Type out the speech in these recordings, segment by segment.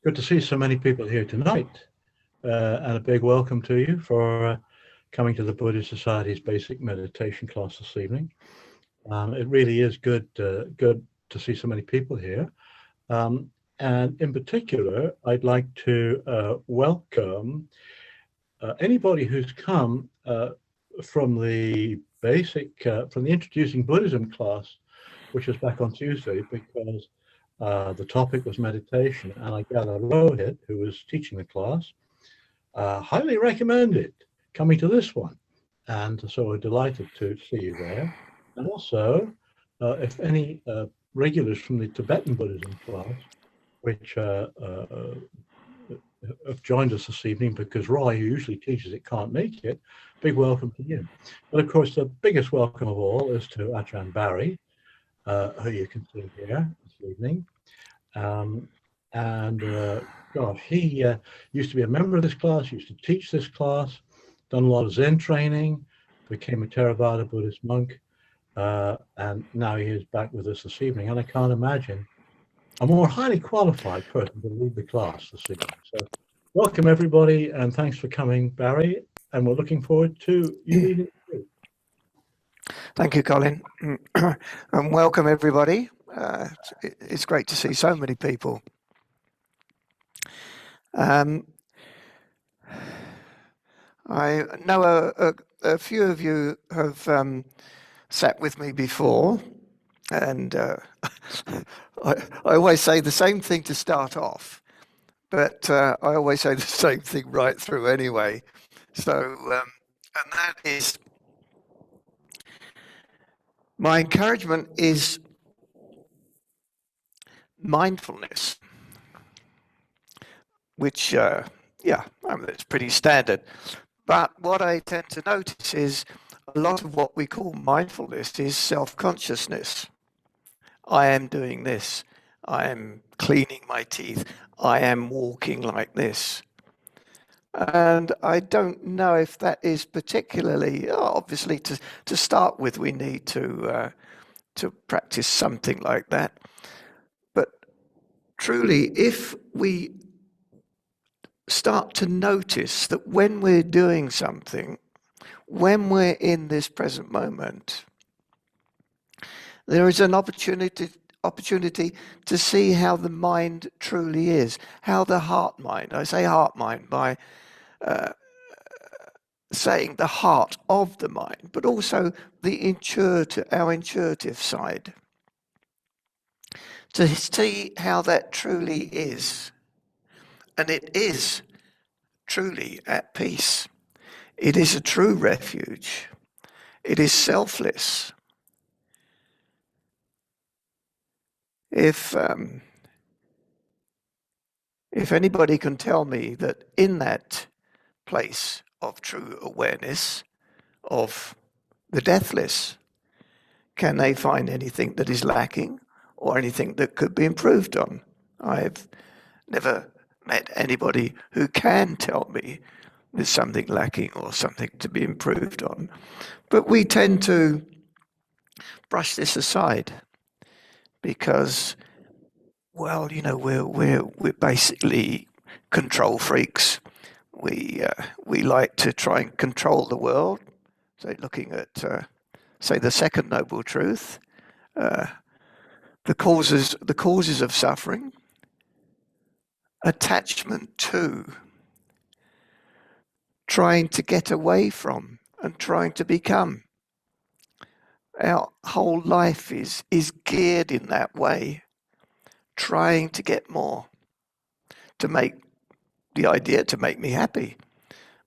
Good to see so many people here tonight, and a big welcome to you for coming to the Buddhist Society's basic meditation class this evening. It really is good to see so many people here. And in particular, I'd like to welcome anybody who's come from the Introducing Buddhism class, which was back on Tuesday, because the topic was meditation, and I gather Rohit, who was teaching the class, highly recommended coming to this one. And so we're delighted to see you there. And also, if any regulars from the Tibetan Buddhism class, which have joined us this evening, because Roy, who usually teaches it, can't make it, big welcome to you. But of course, the biggest welcome of all is to Ajahn Barry, who you can see here this evening. Gosh, he used to be a member of this class, used to teach this class, done a lot of Zen training, became a Theravada Buddhist monk, and now he is back with us this evening. And I can't imagine a more highly qualified person to lead the class this evening. So welcome everybody, and thanks for coming, Barry, and we're looking forward to you leading. Thank you, Colin, and welcome everybody. It's great to see so many people. I know a few of you have sat with me before, and I always say the same thing to start off, but I always say the same thing right through anyway. So, and that is, my encouragement is mindfulness, which, it's pretty standard. But what I tend to notice is a lot of what we call mindfulness is self-consciousness. I am doing this. I am cleaning my teeth. I am walking like this. And I don't know if that is particularly, obviously to start with, we need to practice something like that. But truly, if we start to notice that when we're doing something, when we're in this present moment, there is an opportunity to see how the mind truly is, how the heart mind, I say heart mind by saying the heart of the mind, but also our intuitive side, to see how that truly is. And it is truly at peace. It is a true refuge. It is selfless. If anybody can tell me that in that place of true awareness of the deathless, can they find anything that is lacking or anything that could be improved on? I've never met anybody who can tell me there's something lacking or something to be improved on. But we tend to brush this aside because, well, we're basically control freaks. We like to try and control the world. So looking at, say, the second noble truth, the causes of suffering, attachment to, trying to get away from, and trying to become. Our whole life is geared in that way, trying to get more, to make me happy.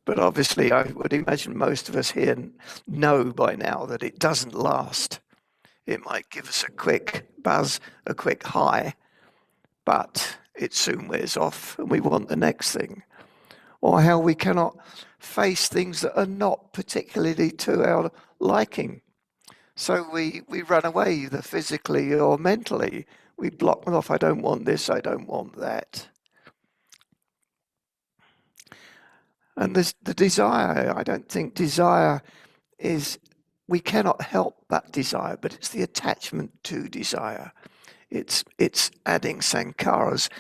But obviously, I would imagine most of us here know by now that it doesn't last. It might give us a quick buzz, a quick high, but it soon wears off and we want the next thing. Or how we cannot face things that are not particularly to our liking. So we run away, either physically or mentally. We block them off. I don't want this, I don't want that. And there's the desire. I don't think desire is, we cannot help but desire, but it's the attachment to desire. It's adding sankharas,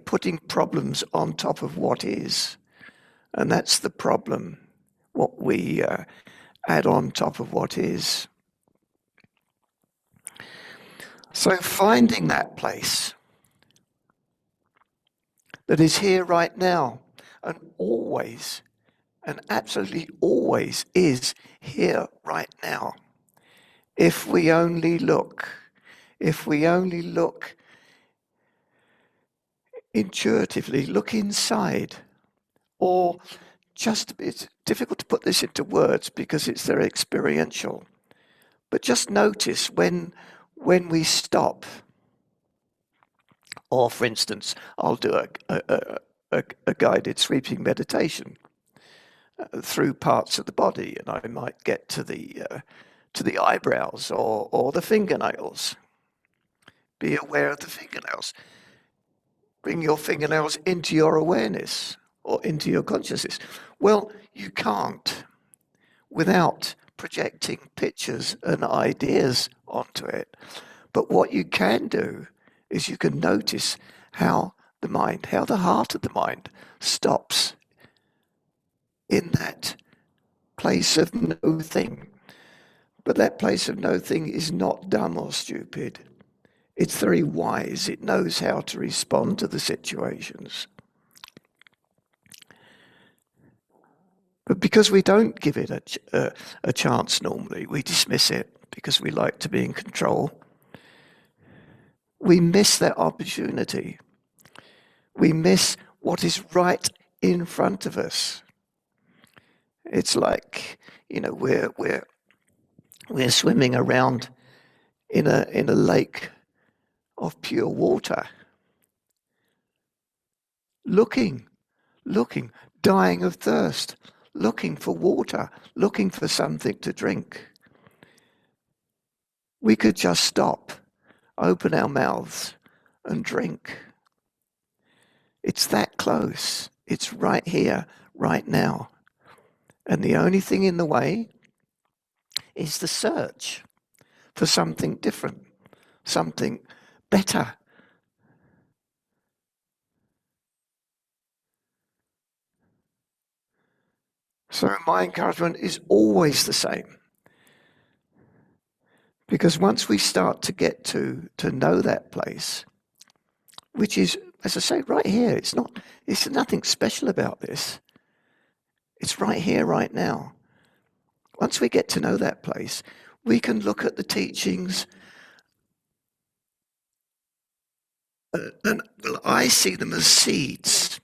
putting problems on top of what is. And that's the problem, what we add on top of what is. So finding that place that is here right now, and always, and absolutely always is here right now. If we only look intuitively, look inside, or just, it's difficult to put this into words because it's very experiential, but just notice when we stop. Or for instance, I'll do a guided sweeping meditation through parts of the body, and I might get to the eyebrows or the fingernails. Be aware of the fingernails. Bring your fingernails into your awareness or into your consciousness. Well, you can't without projecting pictures and ideas onto it. But what you can do is you can notice how the heart of the mind stops in that place of no thing. But that place of no thing is not dumb or stupid. It's very wise. It knows how to respond to the situations. But because we don't give it a chance normally, we dismiss it because we like to be in control. We miss that opportunity. We miss what is right in front of us. It's like, we're swimming around in a lake of pure water, looking, dying of thirst, looking for water, looking for something to drink. We could just stop, open our mouths and drink. It's that close. It's right here, right now. And the only thing in the way is the search for something different, something better. So my encouragement is always the same. Because once we start to get to know that place, which is, as I say, right here, it's nothing special about this. It's right here, right now. Once we get to know that place, we can look at the teachings, and well, I see them as seeds.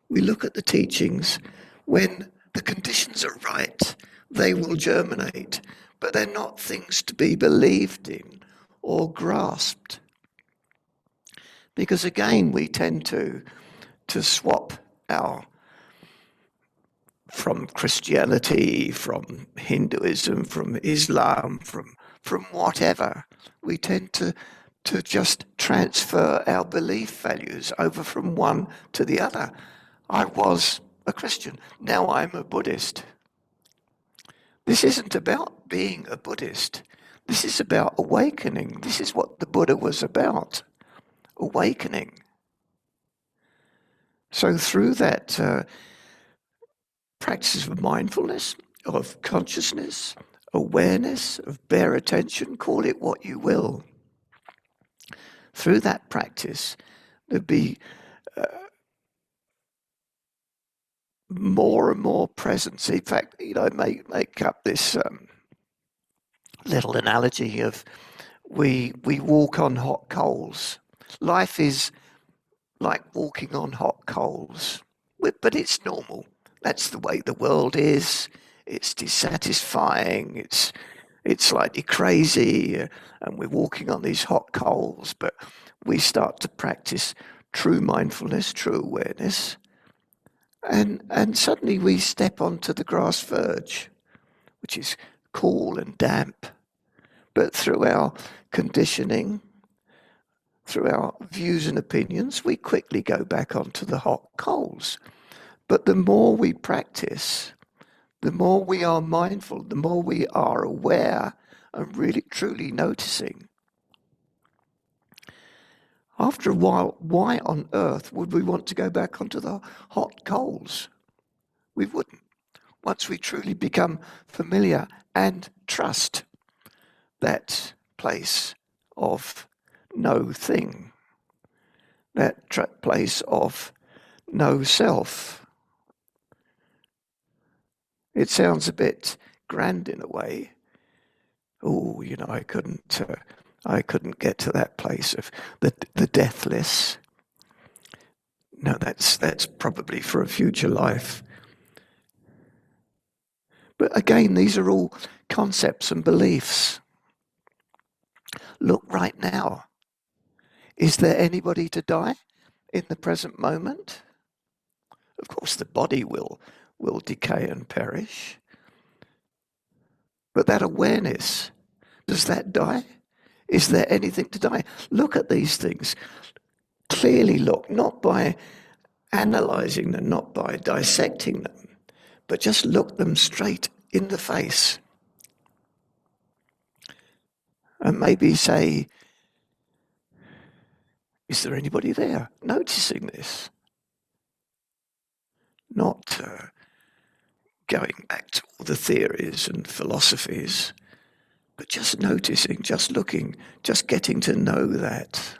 We look at the teachings when the conditions are right, they will germinate, but they're not things to be believed in or grasped. Because again, we tend to swap from Christianity, from Hinduism, from Islam, from whatever, we tend to just transfer our belief values over from one to the other. I was a Christian, now I'm a Buddhist. This isn't about being a Buddhist. This is about awakening. This is what the Buddha was about, awakening. So through that practice of mindfulness, of consciousness, awareness, of bare attention, call it what you will. Through that practice, there'd be more and more presence. In fact, I make up this little analogy of we walk on hot coals. Life is like walking on hot coals, but it's normal. That's the way the world is. It's dissatisfying. It's slightly crazy, and we're walking on these hot coals. But we start to practice true mindfulness, true awareness, and suddenly we step onto the grass verge, which is cool and damp. But through our conditioning, through our views and opinions, we quickly go back onto the hot coals. But the more we practice, the more we are mindful, the more we are aware and really truly noticing, After a while, why on earth would we want to go back onto the hot coals? We wouldn't. Once we truly become familiar and trust that place of no thing, that place of no self. It sounds a bit grand in a way. Oh, you know, I couldn't get to that place of the deathless. No, that's probably for a future life. But again, these are all concepts and beliefs. Look right now. Is there anybody to die in the present moment? Of course, the body will decay and perish. But that awareness, does that die? Is there anything to die? Look at these things. Clearly look, not by analyzing them, not by dissecting them, but just look them straight in the face. And maybe say, is there anybody there? Noticing this. Not going back to all the theories and philosophies, but just noticing, just looking, just getting to know that.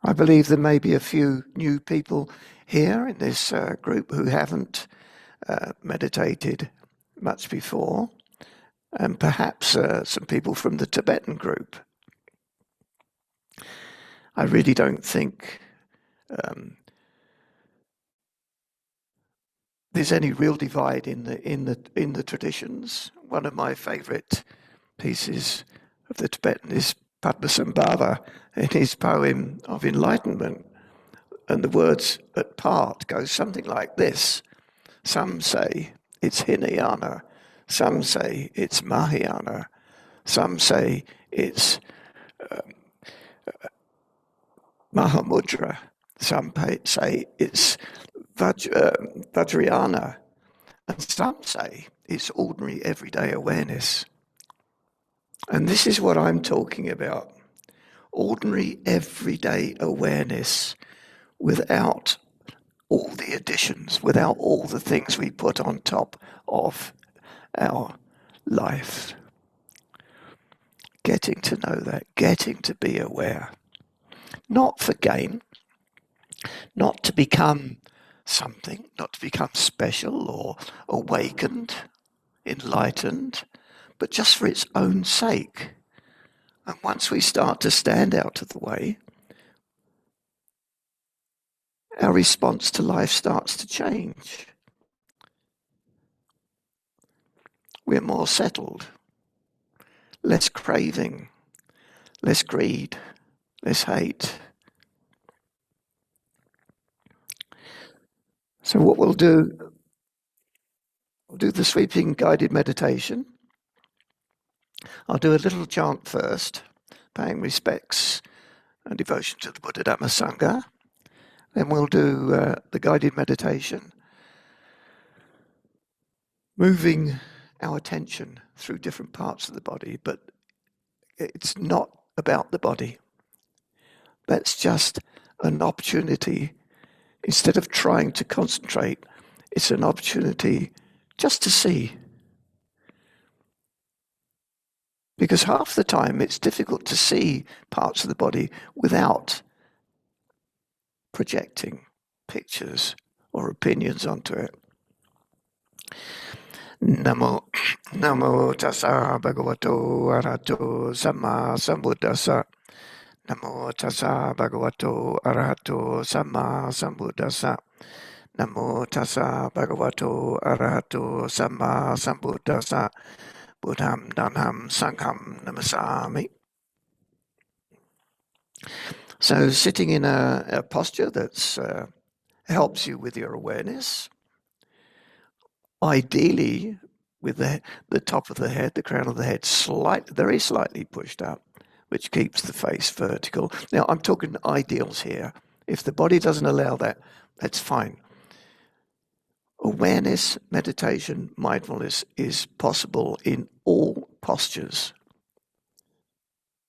I believe there may be a few new people here in this group who haven't meditated much before, and perhaps some people from the Tibetan group. I really don't think there's any real divide in the traditions. One of my favourite pieces of the Tibetan is Padmasambhava in his poem of enlightenment, and the words at part go something like this. Some say it's Hinayana, some say it's Mahayana, some say it's Mahamudra, some say it's Vajrayana, and some say it's ordinary everyday awareness. And this is what I'm talking about. Ordinary everyday awareness without all the additions, without all the things we put on top of our life. Getting to know that, getting to be aware. Not for gain, not to become something, not to become special or awakened, enlightened, but just for its own sake. And once we start to stand out of the way, our response to life starts to change. We're more settled, less craving, less greed, less hate. So what we'll do the sweeping guided meditation. I'll do a little chant first, paying respects and devotion to the Buddha Dhamma Sangha. Then we'll do the guided meditation, moving our attention through different parts of the body, but it's not about the body. That's just an opportunity. Instead of trying to concentrate, it's an opportunity just to see. Because half the time it's difficult to see parts of the body without projecting pictures or opinions onto it. Namo tassa bhagavato arahato samma sambuddhassa. Namo tassa bhagavato arahato samma sambuddhassa. Namo tassa bhagavato arahato samma sambuddhassa. Buddham dhanam sangham namasami. So sitting in a posture that helps you with your awareness, ideally with the top of the head, the crown of the head, very slightly pushed up, which keeps the face vertical. Now, I'm talking ideals here. If the body doesn't allow that, that's fine. awareness, meditation, mindfulness is possible in all postures.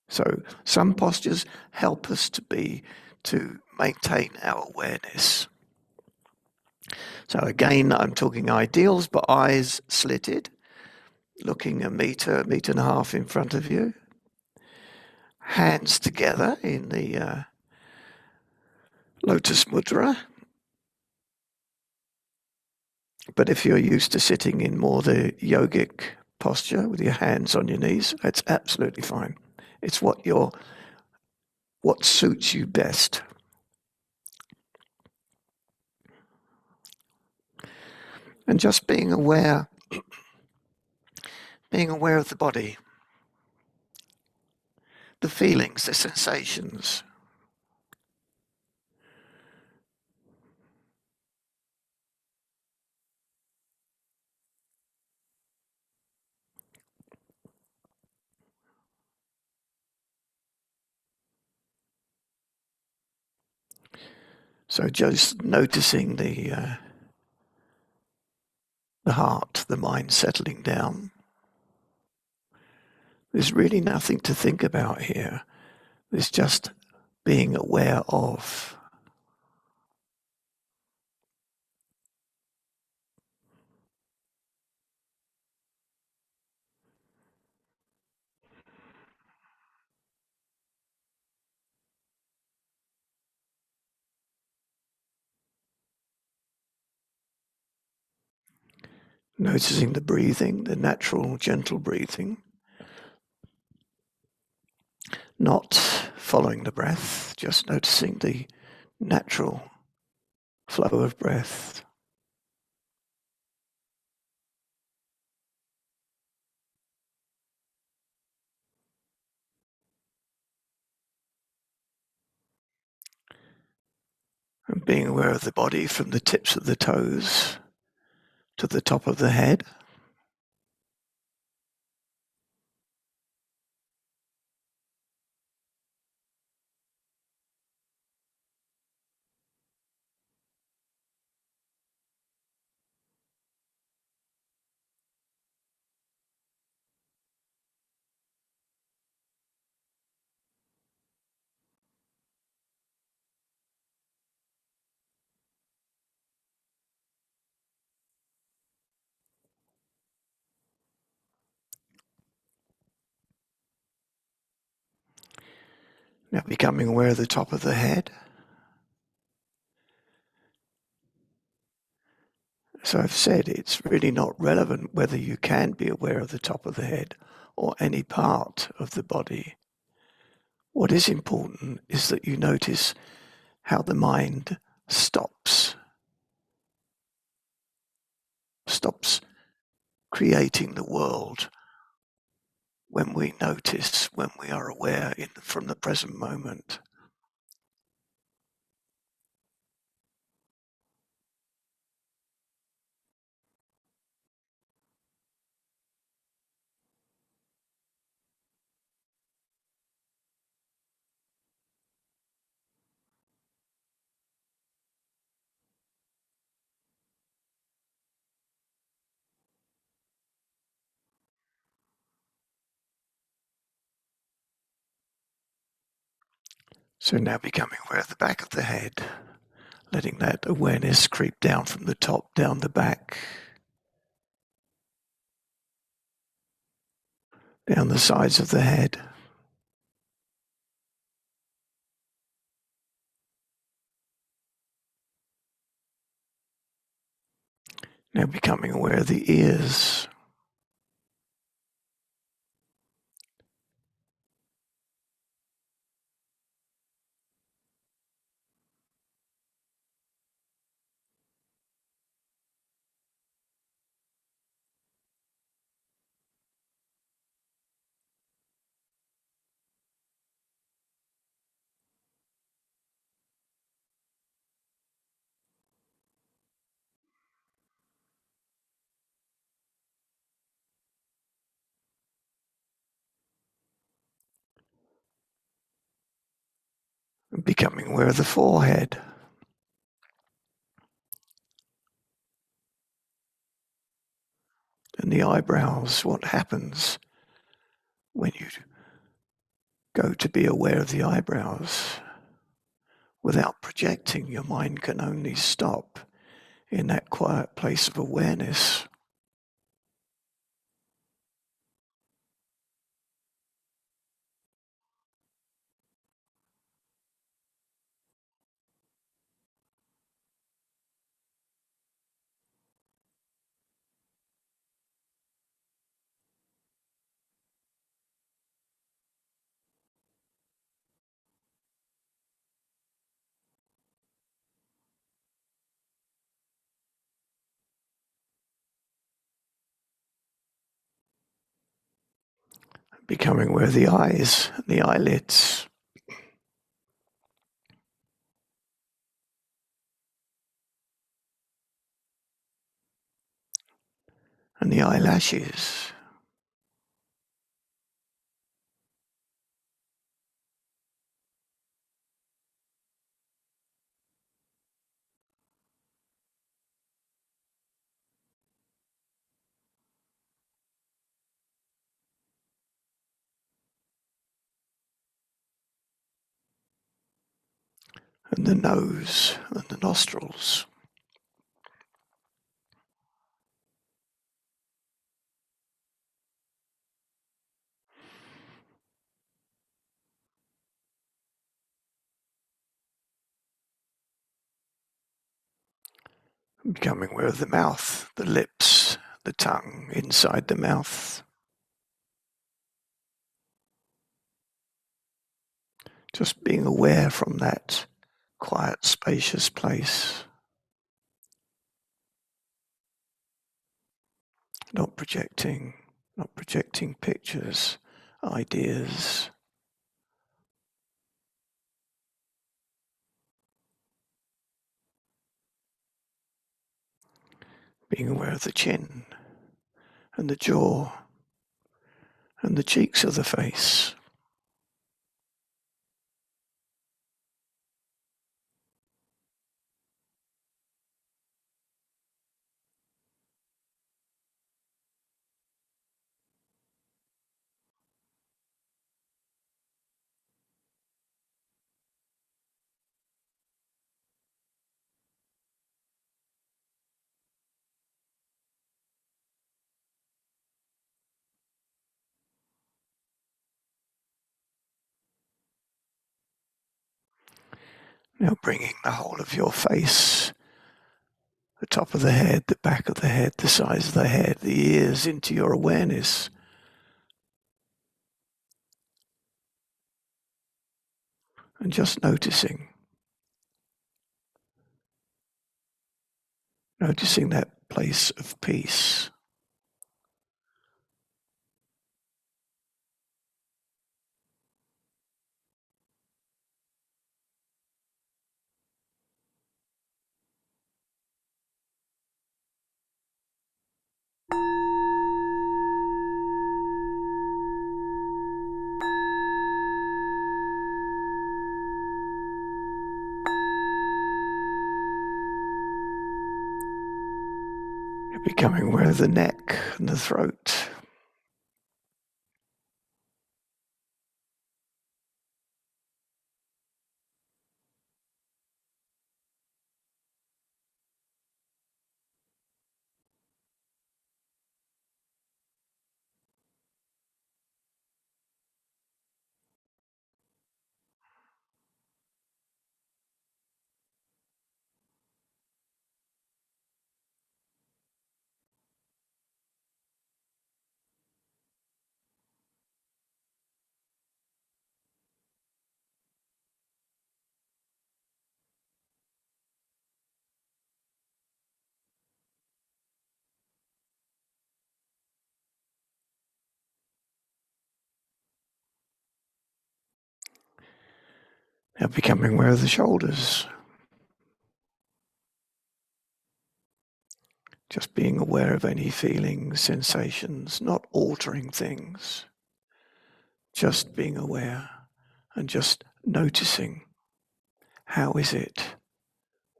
So some postures help us to maintain our awareness. So again, I'm talking ideals, but eyes slitted, looking a meter and a half in front of you. Hands together in the lotus mudra. But if you're used to sitting in more the yogic posture with your hands on your knees, that's absolutely fine. It's what suits you best. And just being aware of the body, the feelings, the sensations. So just noticing the heart, the mind settling down. There's really nothing to think about here. There's just being aware of. Noticing the breathing, the natural, gentle breathing. Not following the breath, just noticing the natural flow of breath. And being aware of the body from the tips of the toes to the top of the head. Now becoming aware of the top of the head. So I've said it's really not relevant whether you can be aware of the top of the head or any part of the body. What is important is that you notice how the mind stops creating the world when we notice, when we are aware from the present moment. So now becoming aware of the back of the head, letting that awareness creep down from the top, down the back, down the sides of the head. Now becoming aware of the ears. And becoming aware of the forehead. and the eyebrows, what happens when you go to be aware of the eyebrows. Without projecting, your mind can only stop in that quiet place of awareness. Becoming aware of the eyes and the eyelids. And the eyelashes. And the nose and the nostrils. Becoming aware of the mouth, the lips, the tongue inside the mouth. Just being aware from that quiet, spacious place. Not projecting pictures, ideas. Being aware of the chin and the jaw and the cheeks of the face. Now bringing the whole of your face, the top of the head, the back of the head, the sides of the head, the ears into your awareness. And just noticing that place of peace. You're becoming aware of the neck and the throat. Now becoming aware of the shoulders. Just being aware of any feelings, sensations, not altering things. Just being aware and just noticing, how is it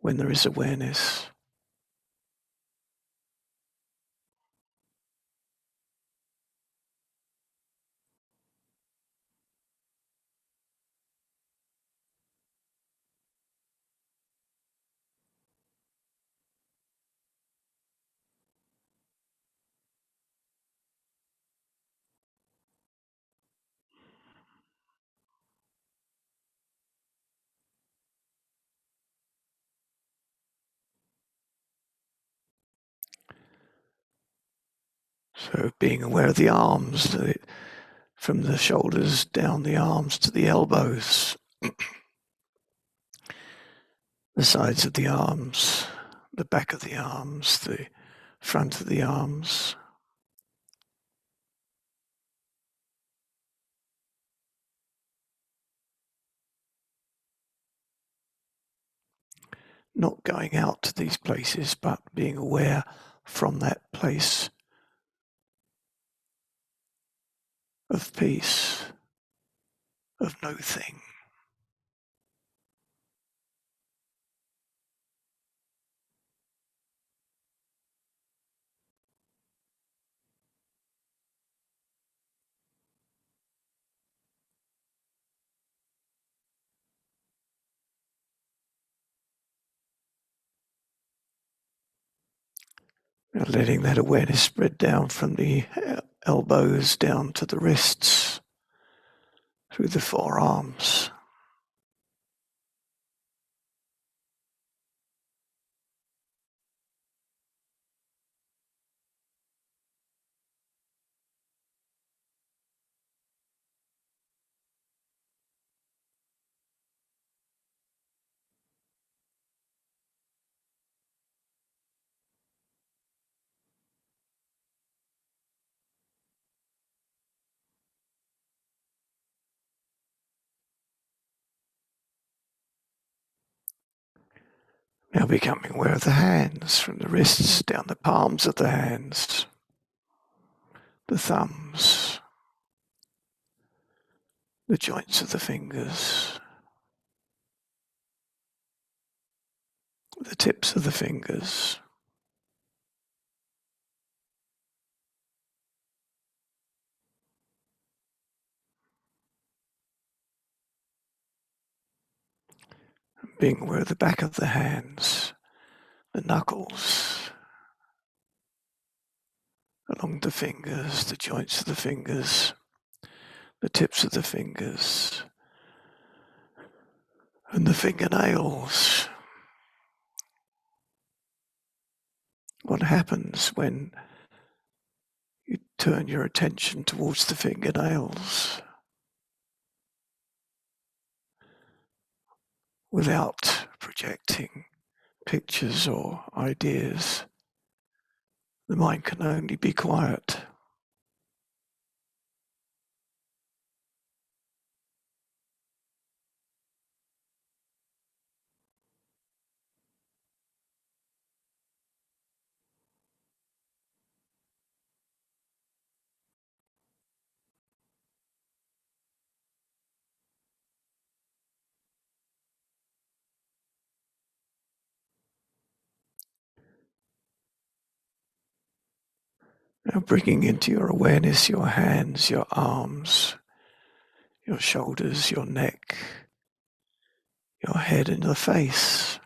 when there is awareness? So being aware of the arms, from the shoulders down the arms to the elbows, the sides of the arms, the back of the arms, the front of the arms. Not going out to these places, but being aware from that place of peace, of no thing. Now letting that awareness spread down from the elbows down to the wrists, through the forearms. Now becoming aware of the hands, from the wrists down the palms of the hands, the thumbs, the joints of the fingers, the tips of the fingers. Being aware of the back of the hands, the knuckles, along the fingers, the joints of the fingers, the tips of the fingers, and the fingernails. What happens when you turn your attention towards the fingernails without projecting pictures or ideas? The mind can only be quiet. Now bringing into your awareness your hands, your arms, your shoulders, your neck, your head and your face.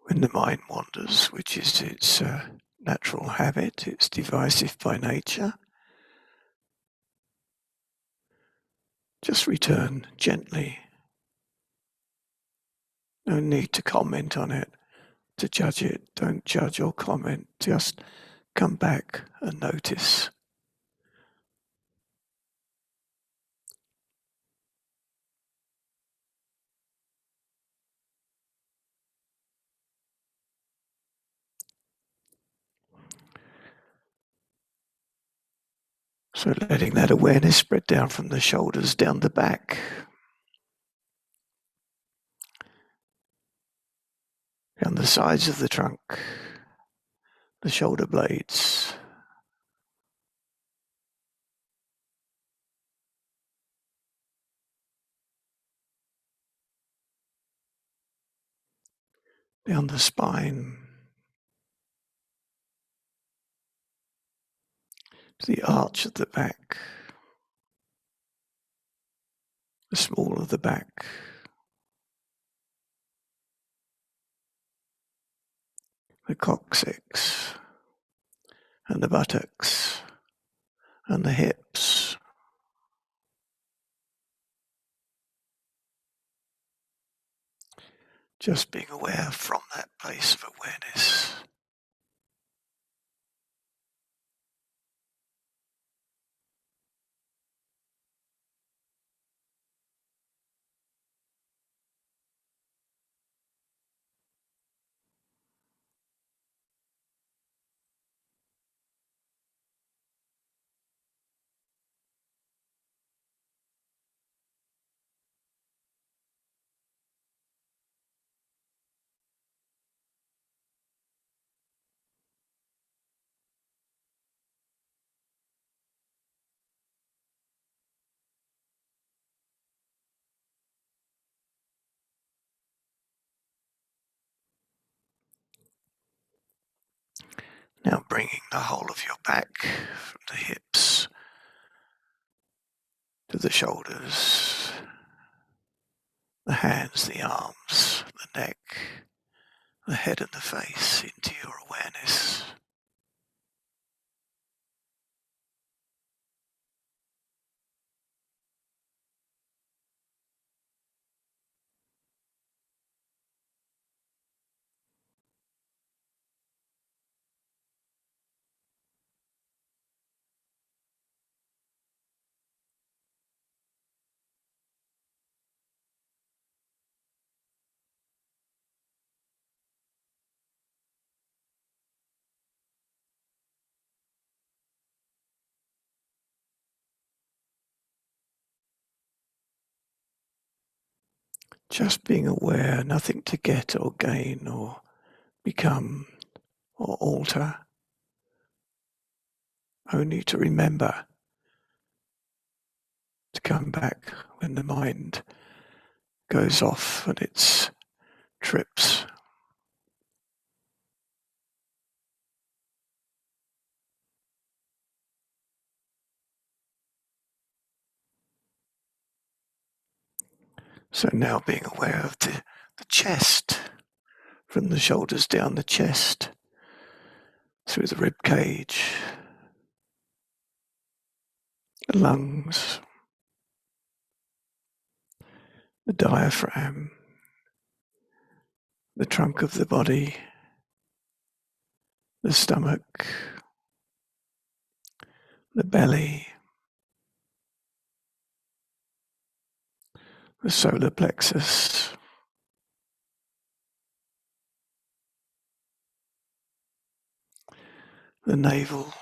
When the mind wanders, which is its natural habit, it's divisive by nature, just return gently. No need to comment on it, to judge it. Don't judge or comment. Just come back and notice. So letting that awareness spread down from the shoulders, down the back, down the sides of the trunk, the shoulder blades, down the spine, to the arch of the back, the small of the back, the coccyx, and the buttocks, and the hips. Just being aware from that place of awareness. Now bringing the whole of your back from the hips to the shoulders, the hands, the arms, the neck, the head and the face into your awareness. Just being aware, nothing to get or gain or become or alter, only to remember to come back when the mind goes off on its trips. So now being aware of the chest, from the shoulders down the chest, through the rib cage, the lungs, the diaphragm, the trunk of the body, the stomach, the belly, the solar plexus, the navel,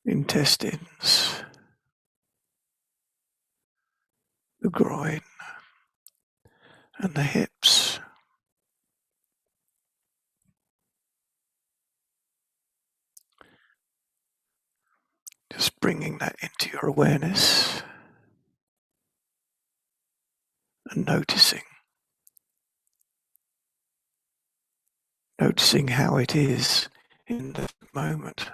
intestines, the groin, and the hips. Just bringing that into your awareness and noticing how it is in the moment.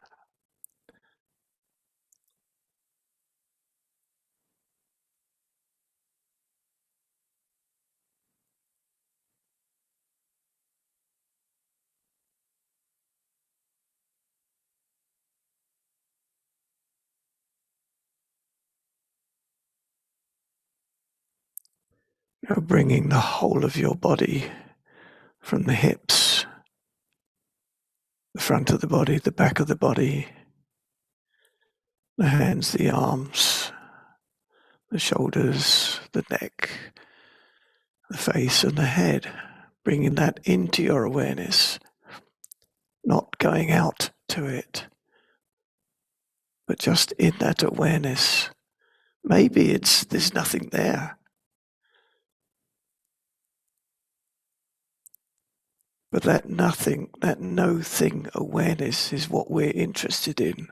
Now bringing the whole of your body from the hips, the front of the body, the back of the body, the hands, the arms, the shoulders, the neck, the face and the head, bringing that into your awareness, not going out to it, but just in that awareness. Maybe there's nothing there, but that nothing, that no thing awareness is what we're interested in.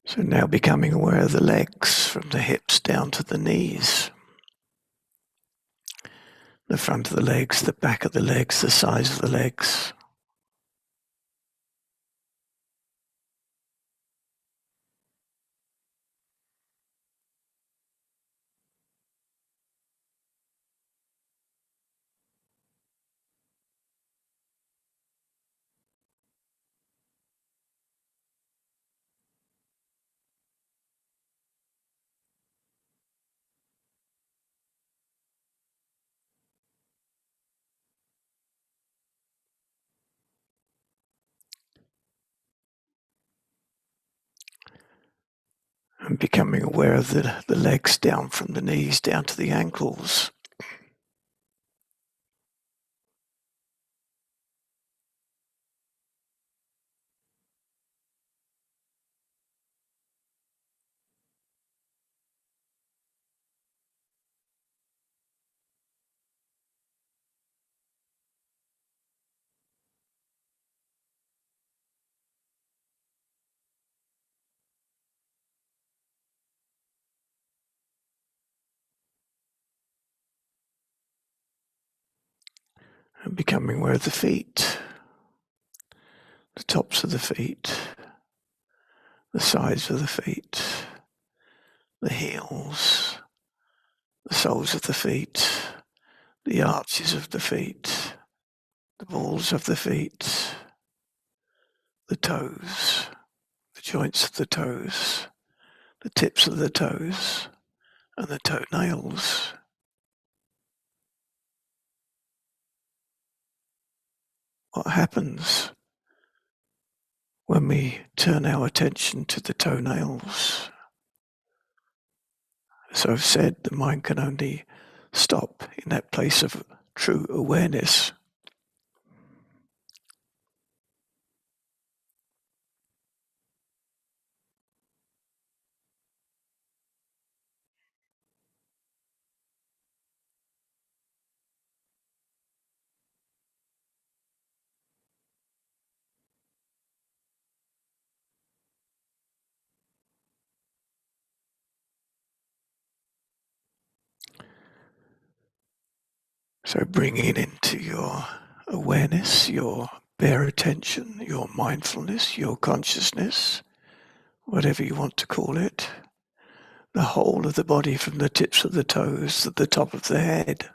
So now becoming aware of the legs from the hips down to the knees. The front of the legs, the back of the legs, the sides of the legs. And becoming aware of the legs down from the knees down to the ankles. And becoming aware of the feet, the tops of the feet, the sides of the feet, the heels, the soles of the feet, the arches of the feet, the balls of the feet, the toes, the joints of the toes, the tips of the toes, and the toenails. What happens when we turn our attention to the toenails? As I've said, the mind can only stop in that place of true awareness. So bringing into your awareness, your bare attention, your mindfulness, your consciousness, whatever you want to call it, the whole of the body from the tips of the toes to the top of the head.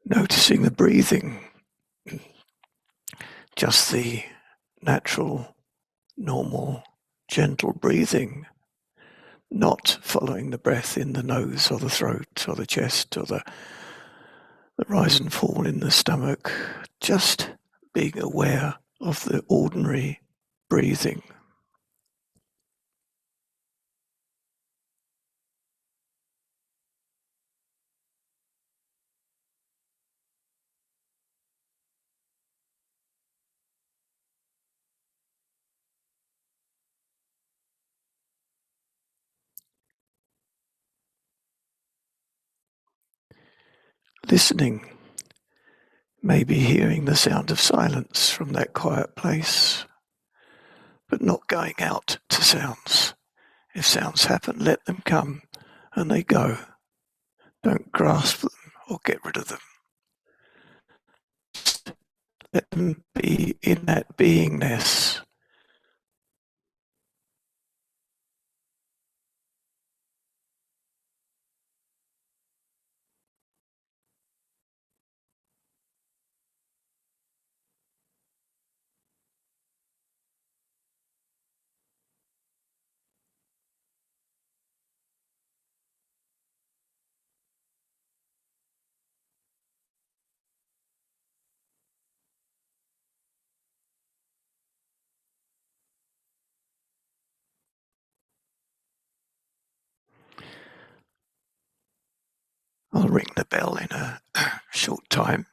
Noticing the breathing, just the natural, normal, gentle breathing, not following the breath in the nose or the throat or the chest or the rise and fall in the stomach, just being aware of the ordinary breathing. Listening, maybe hearing the sound of silence from that quiet place, but not going out to sounds. If sounds happen, let them come and they go. Don't grasp them or get rid of them. Let them be in that beingness. ring the bell in a short time.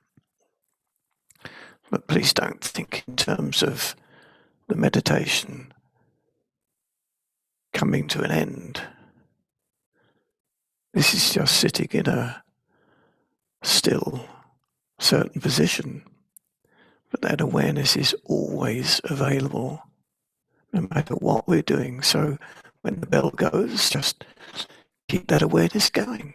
But please don't think in terms of the meditation coming to an end. This is just sitting in a still, certain position. But that awareness is always available, no matter what we're doing. So when the bell goes, just keep that awareness going.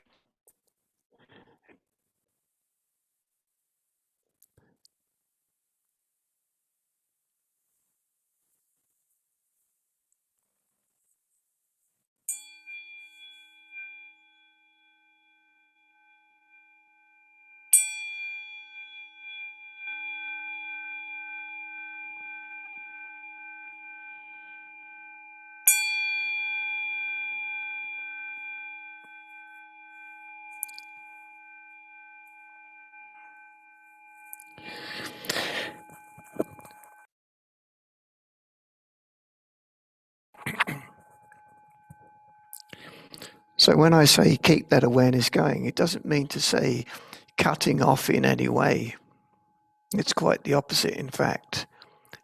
So when I say keep that awareness going, it doesn't mean to say cutting off in any way. It's quite the opposite, in fact.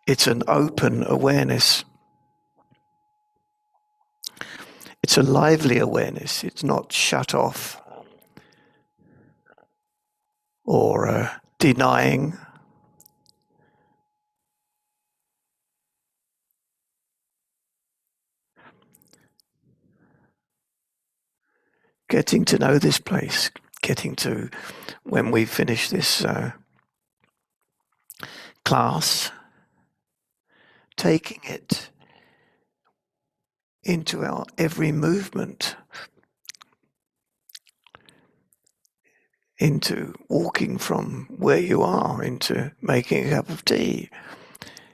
It's an open awareness. It's a lively awareness. It's not shut off or denying. Getting to know this place, getting to, when we finish this class, taking it into our every movement, into walking from where you are, into making a cup of tea,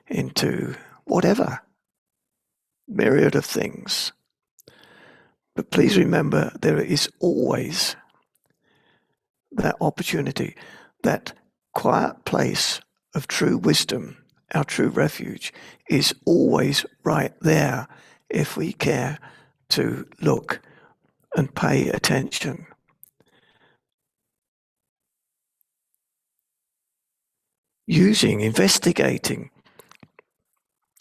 into whatever, myriad of things. But please remember, there is always that opportunity, that quiet place of true wisdom, our true refuge, is always right there if we care to look and pay attention. Investigating.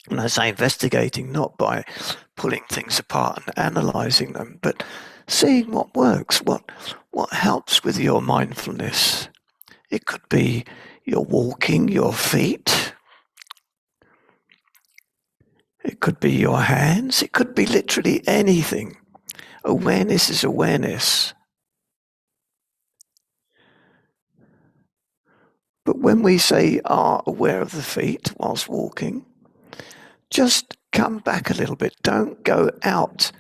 And I say investigating not by pulling things apart and analyzing them, but seeing what works, what helps with your mindfulness. It could be your walking, your feet. It could be your hands. It could be literally anything. Awareness is awareness. But when we say are aware of the feet whilst walking, just come back a little bit. Don't go out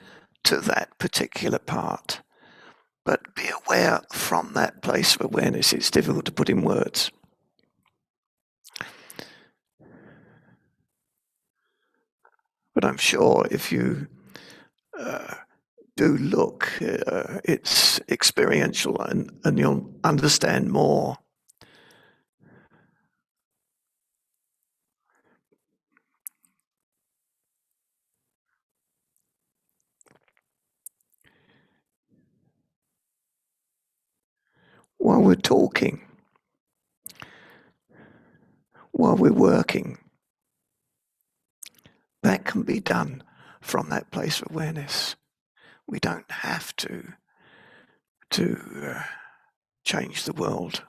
to that particular part, but be aware from that place of awareness. It's difficult to put in words. But I'm sure if you do look, it's experiential and you'll understand more. While we're talking, while we're working, that can be done from that place of awareness. We don't have to change the world.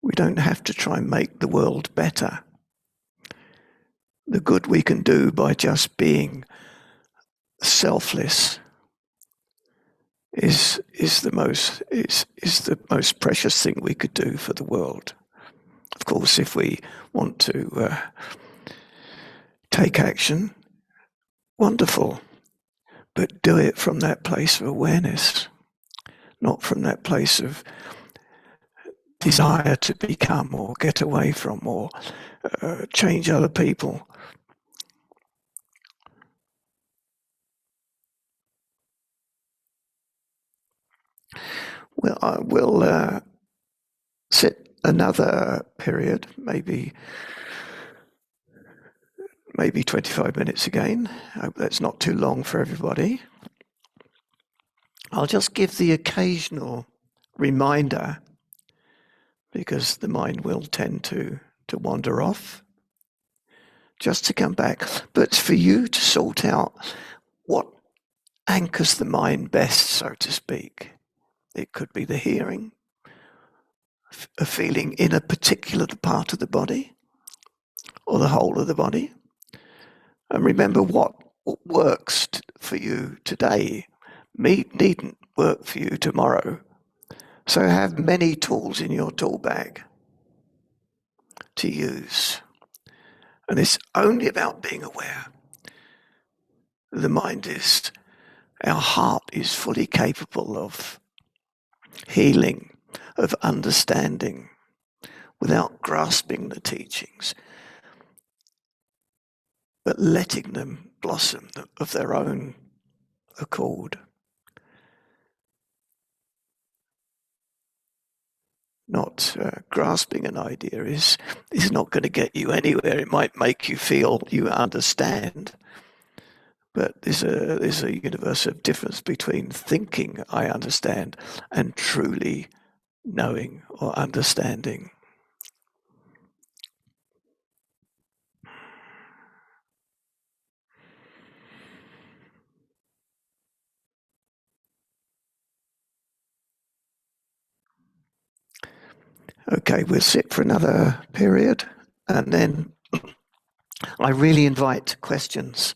We don't have to try and make the world better. The good we can do by just being selfless is the most precious thing we could do for the world. Of course, if we want to take action, wonderful, but do it from that place of awareness, not from that place of desire to become or get away from or change other people. Well, I will set another period, maybe 25 minutes again. I hope that's not too long for everybody. I'll just give the occasional reminder, because the mind will tend to wander off, just to come back. But for you to sort out what anchors the mind best, so to speak. It could be the hearing, a feeling in a particular part of the body, or the whole of the body. And remember what works for you today needn't work for you tomorrow. So have many tools in your tool bag to use. And it's only about being aware. The mind is, our heart is fully capable of healing, of understanding, without grasping the teachings, but letting them blossom of their own accord. Not grasping an idea is not going to get you anywhere. It might make you feel you understand, but there's a universe of difference between thinking I understand and truly knowing or understanding. Okay, we'll sit for another period, and then I really invite questions,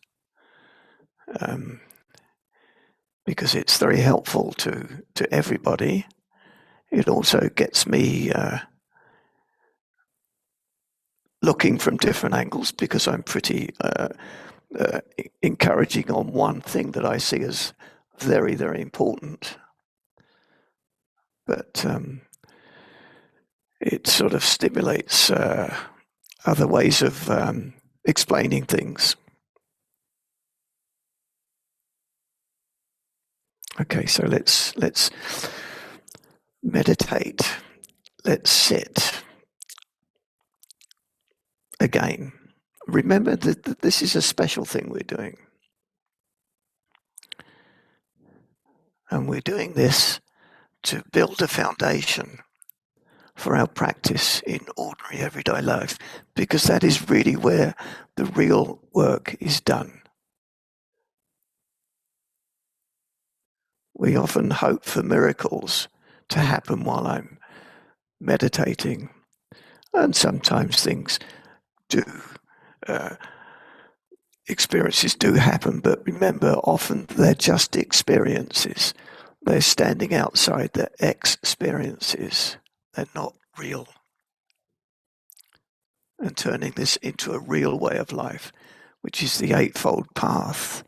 because it's very helpful to everybody. It also gets me looking from different angles, because I'm pretty encouraging on one thing that I see as very, very important. But it sort of stimulates other ways of explaining things. Okay, so let's meditate. Let's sit again. Remember that this is a special thing we're doing. And we're doing this to build a foundation for our practice in ordinary everyday life, because that is really where the real work is done. We often hope for miracles to happen while I'm meditating, and sometimes things do, experiences do happen, but remember, often they're just experiences. They're standing outside the experiences. They're not real. And turning this into a real way of life, which is the Eightfold path.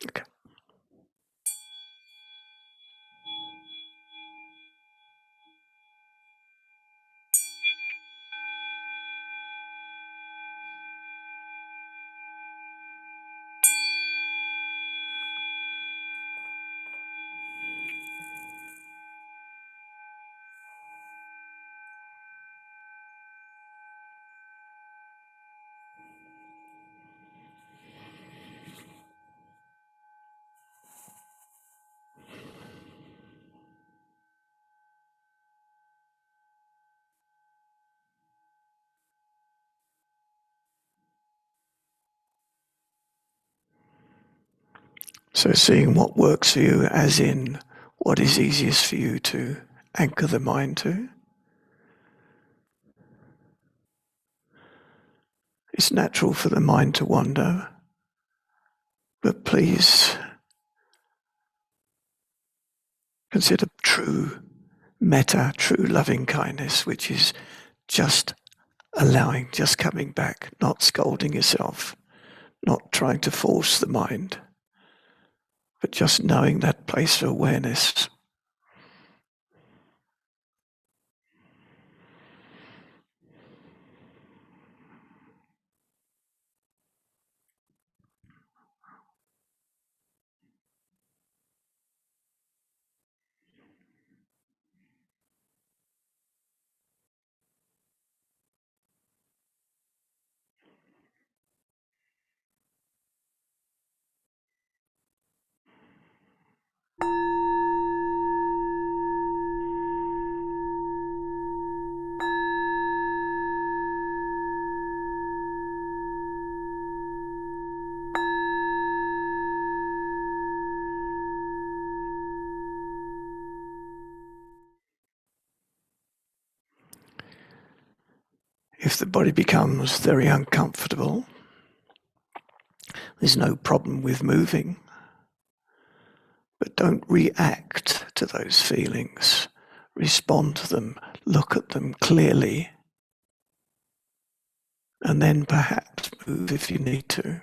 Okay. So seeing what works for you, as in what is easiest for you to anchor the mind to. It's natural for the mind to wander, but please consider true metta, true loving kindness, which is just allowing, just coming back, not scolding yourself, not trying to force the mind, but just knowing that place of awareness. If the body becomes very uncomfortable, there's no problem with moving, but don't react to those feelings. Respond to them, look at them clearly, and then perhaps move if you need to.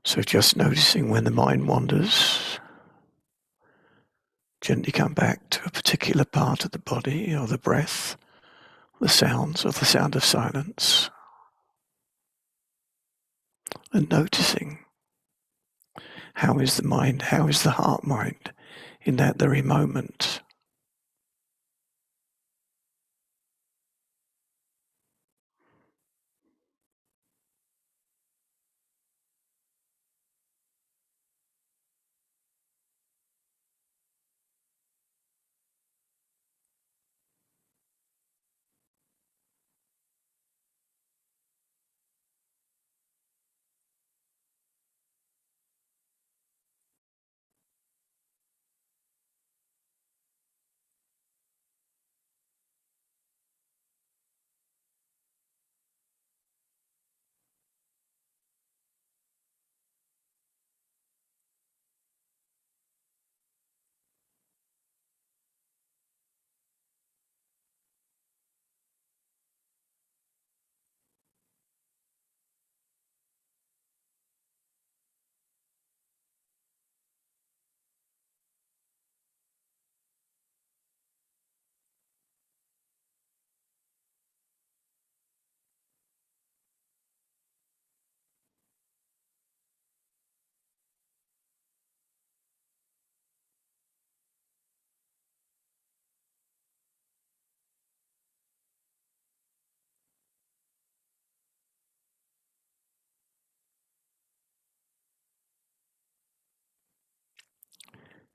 So just noticing when the mind wanders, gently come back to a particular part of the body or the breath, the sounds or the sound of silence, and noticing how is the mind, how is the heart mind in that very moment.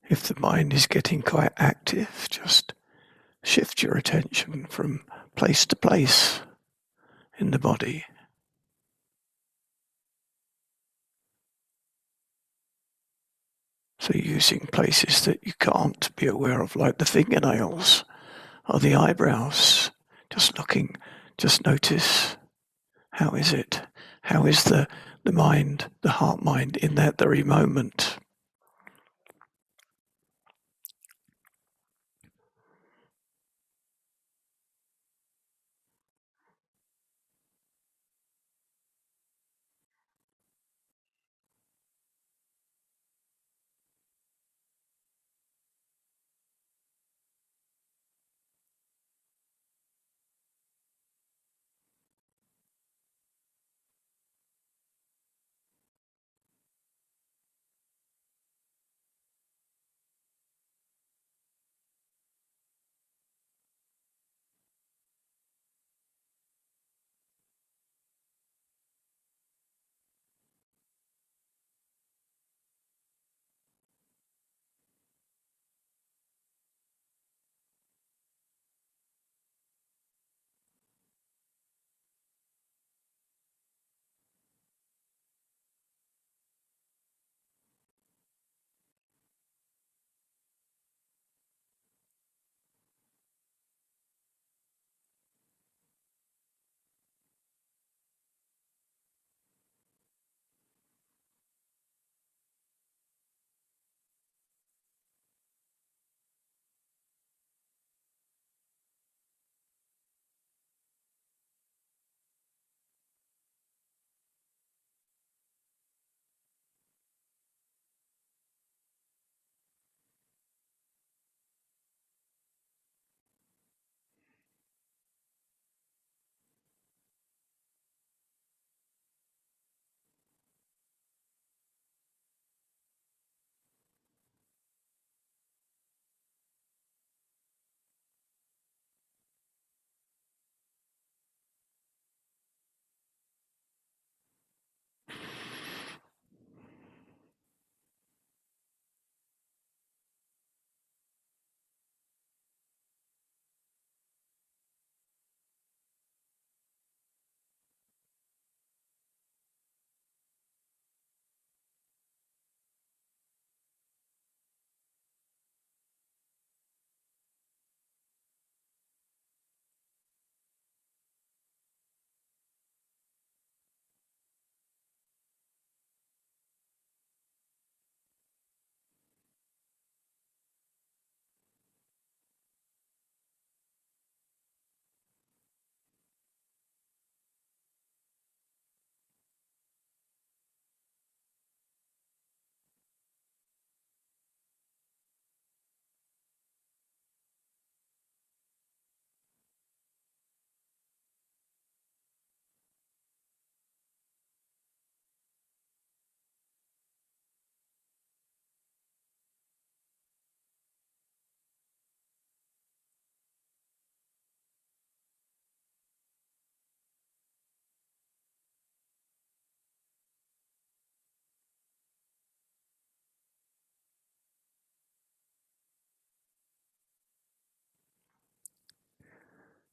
If the mind is getting quite active, just shift your attention from place to place in the body. So using places that you can't be aware of, like the fingernails or the eyebrows, Just looking, just notice, how is it? How is the mind, the heart mind in that very moment?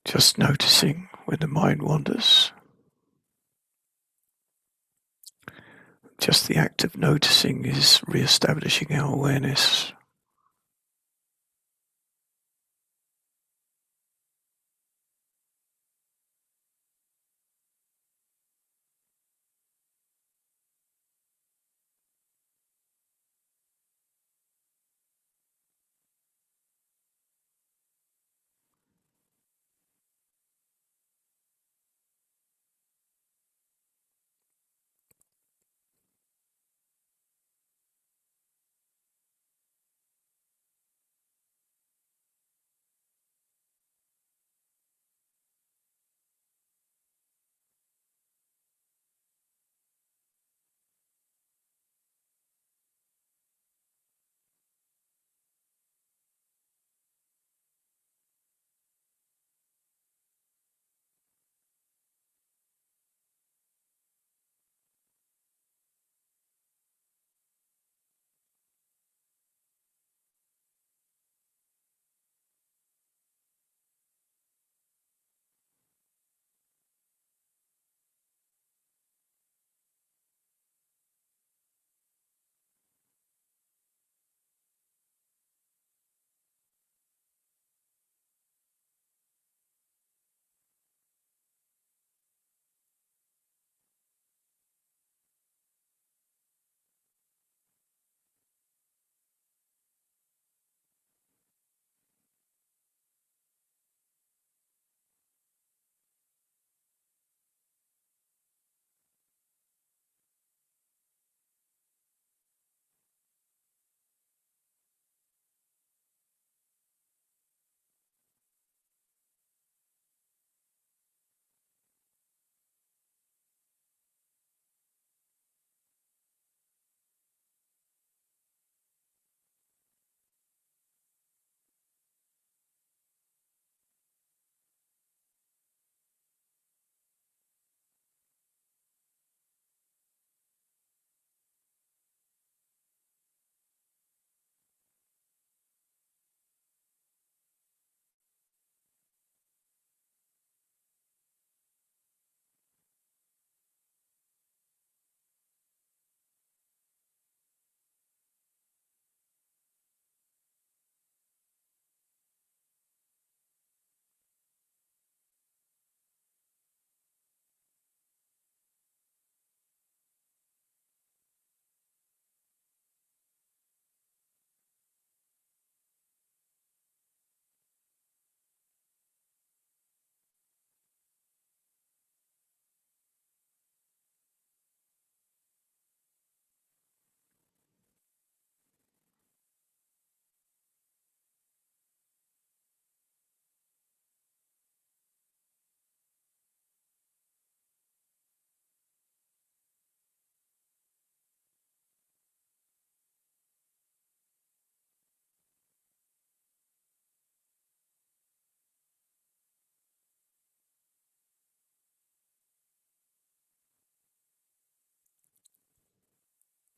Just noticing when the mind wanders. Just the act of noticing is re-establishing our awareness.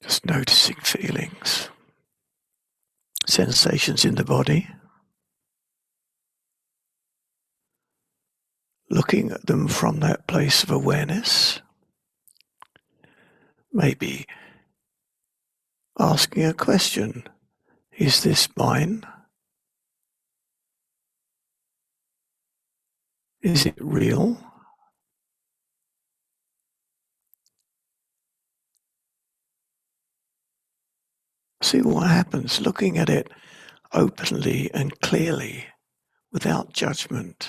Just noticing feelings, sensations in the body, looking at them from that place of awareness, maybe asking a question, is this mine? Is it real? See what happens, looking at it openly and clearly, without judgment.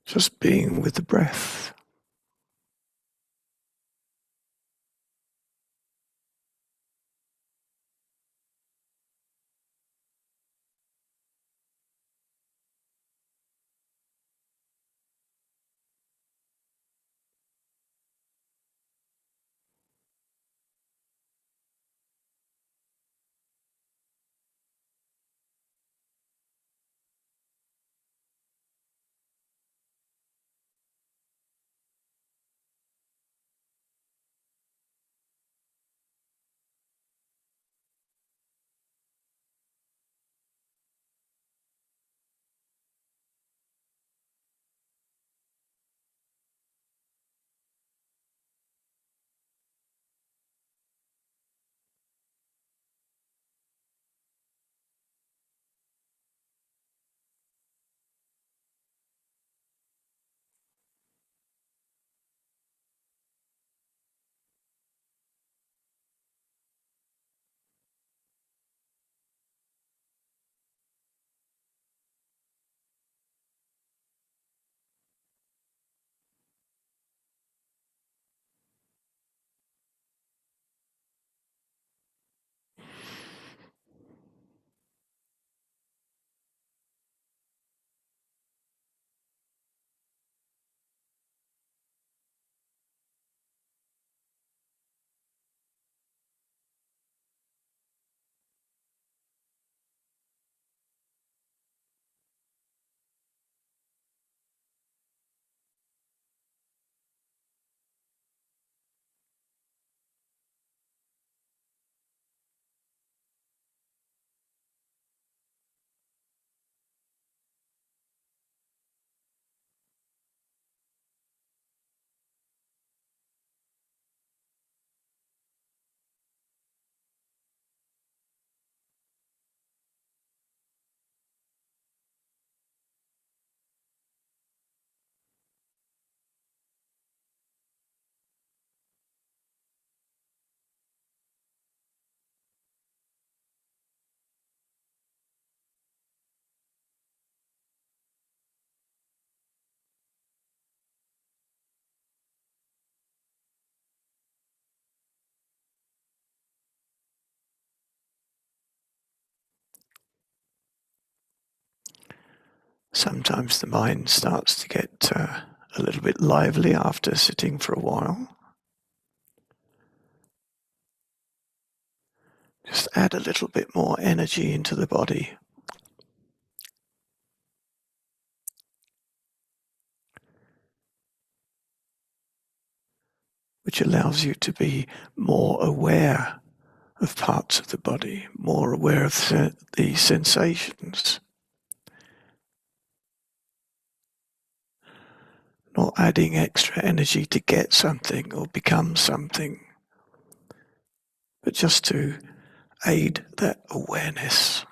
Just being with the breath. Sometimes the mind starts to get a little bit lively after sitting for a while. Just add a little bit more energy into the body. Which allows you to be more aware of parts of the body, more aware of the sensations. not adding extra energy to get something or become something, but just to aid that awareness.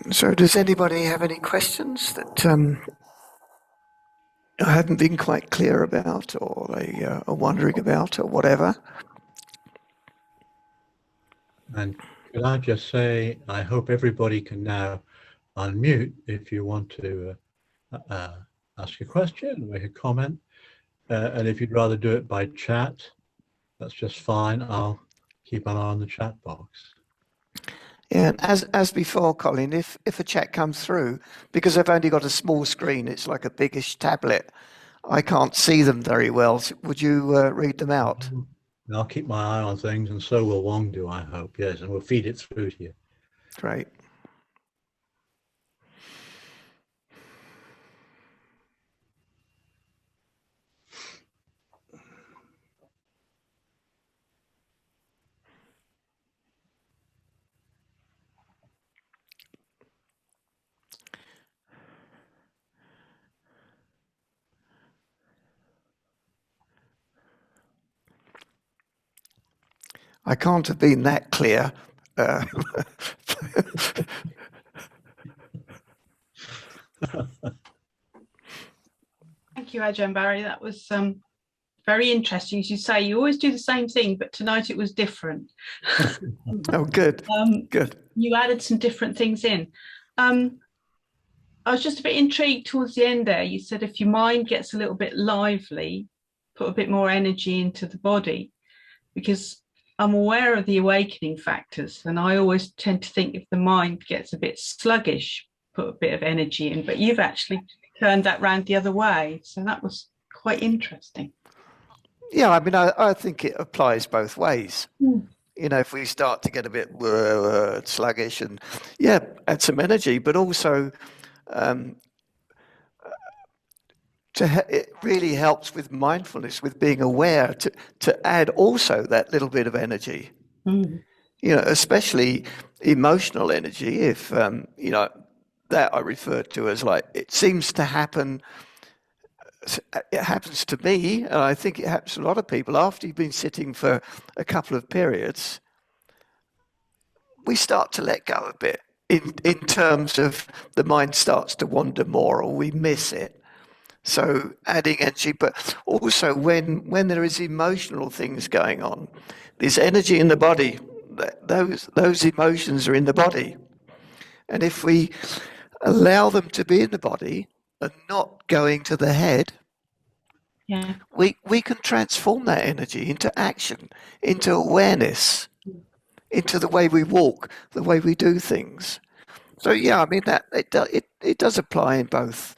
So does anybody have any questions that I haven't been quite clear about, or they are wondering about, or whatever? And could I just say, I hope everybody can now unmute if you want to ask a question, make a comment. And if you'd rather do it by chat, that's just fine. I'll keep an eye on the chat box. Yeah, and as before, Colin, if a chat comes through, because I've only got a small screen, it's like a biggish tablet, I can't see them very well. So would you read them out? And I'll keep my eye on things, and so will Wong do, I hope. Yes, and we'll feed it through to you. Great. I can't have been that clear. Thank you, Ajahn Barry. That was very interesting. As you say, you always do the same thing, but tonight it was different. Oh, good. Good. You added some different things in. I was just a bit intrigued towards the end there. You said if your mind gets a little bit lively, put a bit more energy into the body, because I'm aware of the awakening factors. And I always tend to think if the mind gets a bit sluggish, put a bit of energy in, but you've actually turned that round the other way. So that was quite interesting. Yeah, I mean, I think it applies both ways. if we start to get a bit sluggish, and add some energy, but also it really helps with mindfulness, with being aware, to add also that little bit of energy. Especially emotional energy. If that I refer to as, like, it seems to happen. It happens to me, and I think it happens to a lot of people. After you've been sitting for a couple of periods, we start to let go a bit in terms of the mind starts to wander more, or we miss it. So adding energy, but also when there is emotional things going on, there's energy in the body. Those emotions are in the body, and if we allow them to be in the body and not going to the head, we can transform that energy into action, into awareness, into the way we walk, the way we do things. So I mean that it does apply in both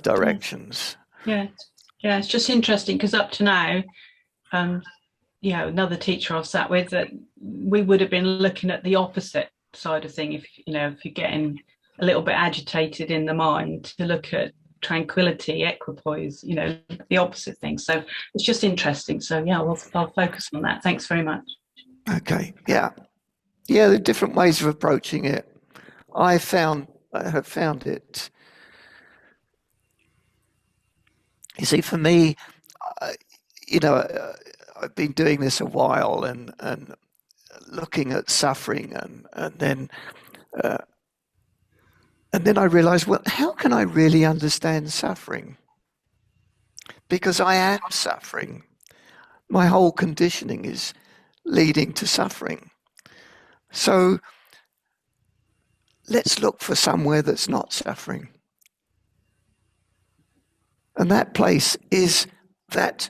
directions. It's just interesting, because up to now, another teacher I've sat with, that we would have been looking at the opposite side of thing. If you're getting a little bit agitated in the mind, to look at tranquility, equipoise, the opposite thing. So it's just interesting. So I'll focus on that. Thanks very much. Okay. There are different ways of approaching it. I have found it. You see, for me, I've been doing this a while, and looking at suffering, and then I realized, well, how can I really understand suffering? Because I am suffering. My whole conditioning is leading to suffering. So let's look for somewhere that's not suffering. And that place is that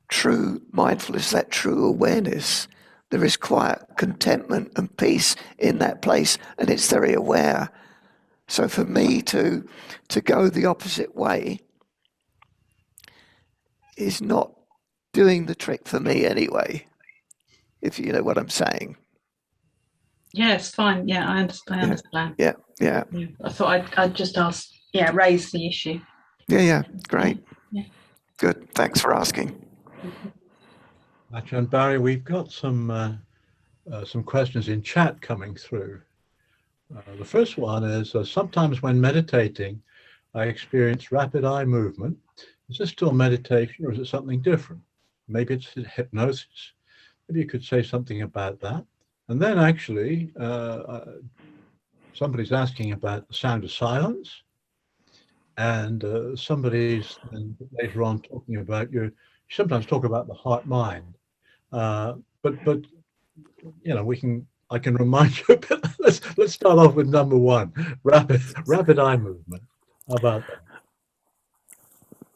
true mindfulness, that true awareness. There is quiet, contentment and peace in that place, and it's very aware. So for me to go the opposite way is not doing the trick for me anyway, if you know what I'm saying. Yeah, it's fine. Yeah, I understand. Yeah. I thought I'd just ask, raise the issue. Yeah, great. Yeah. Good, thanks for asking. Ajahn Barry, we've got some questions in chat coming through. The first one is, sometimes when meditating, I experience rapid eye movement. Is this still meditation, or is it something different? Maybe it's hypnosis. Maybe you could say something about that. And then actually, somebody's asking about the sound of silence. And somebody's later on talking about you sometimes talk about the heart mind. But I can remind you. Let's start off with number one, rapid eye movement. How about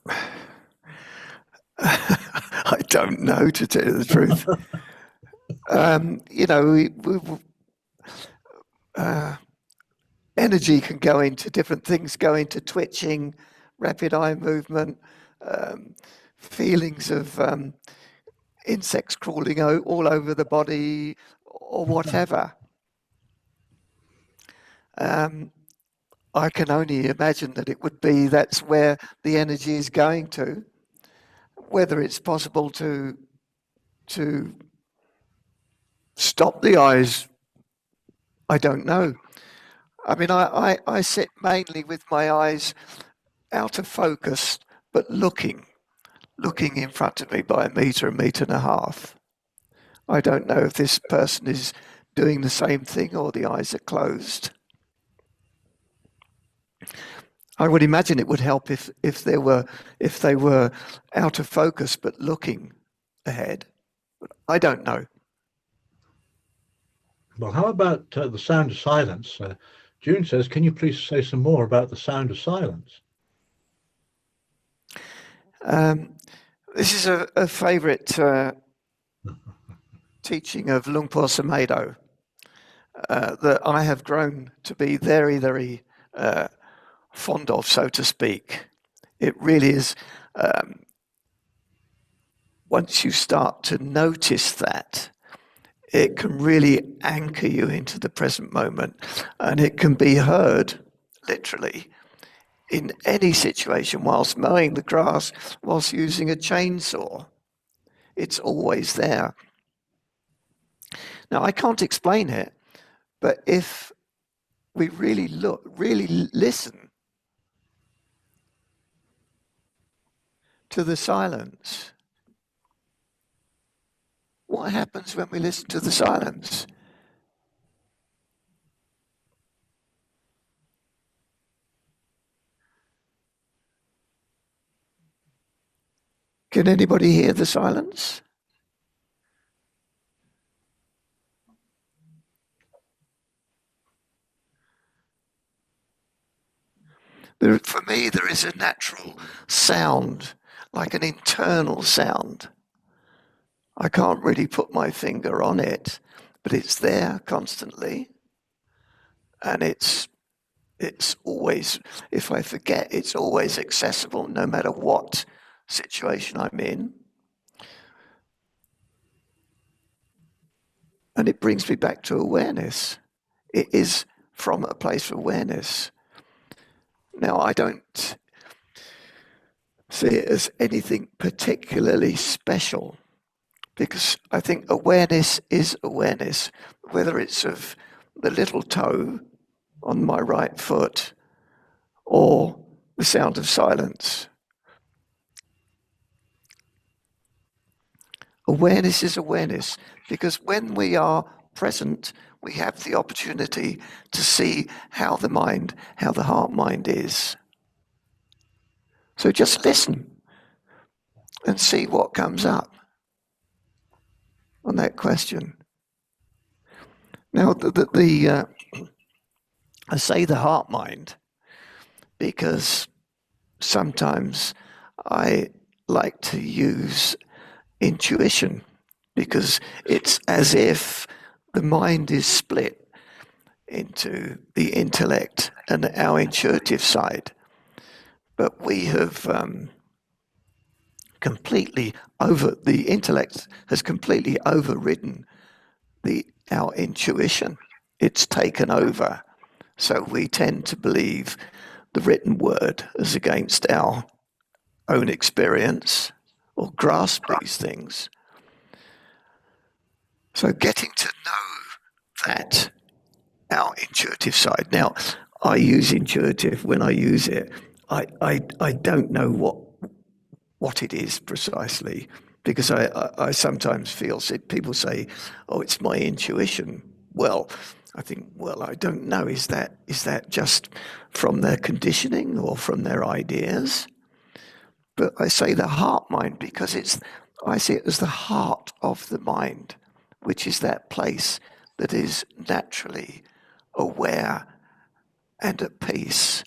that? I don't know, to tell you the truth. Energy can go into different things, go into twitching, rapid eye movement, feelings of insects crawling all over the body, or whatever. I can only imagine that it would be that's where the energy is going to. Whether it's possible to stop the eyes, I don't know. I mean, I sit mainly with my eyes out of focus, but looking in front of me by a meter and a half. I don't know if this person is doing the same thing or the eyes are closed. I would imagine it would help if they were out of focus but looking ahead. But I don't know. Well, how about the sound of silence? June says, can you please say some more about the sound of silence? This is a favorite teaching of Luang Por Sumedho that I have grown to be very, very fond of, so to speak. It really is, once you start to notice that, it can really anchor you into the present moment, and it can be heard literally in any situation, whilst mowing the grass, whilst using a chainsaw. It's always there. Now, I can't explain it, but if we really listen to the silence, what happens when we listen to the silence? Can anybody hear the silence? For me, there is a natural sound, like an internal sound. I can't really put my finger on it, but it's there constantly. And it's always, if I forget, it's always accessible no matter what situation I'm in. And it brings me back to awareness. It is from a place of awareness. Now, I don't see it as anything particularly special, because I think awareness is awareness, whether it's of the little toe on my right foot or the sound of silence. Awareness is awareness, because when we are present, we have the opportunity to see how the heart mind is. So just listen and see what comes up on that question. Now, I say the heart mind because sometimes I like to use intuition, because it's as if the mind is split into the intellect and our intuitive side. But we have the intellect has completely overridden our intuition. It's taken over. So we tend to believe the written word as against our own experience, or grasp these things. So getting to know that, our intuitive side. Now, I use intuitive when I use it. I don't know what it is precisely, because I sometimes feel people say, oh, it's my intuition. Well, I think, well, I don't know. Is that just from their conditioning or from their ideas? But I say the heart mind because I see it as the heart of the mind, which is that place that is naturally aware and at peace,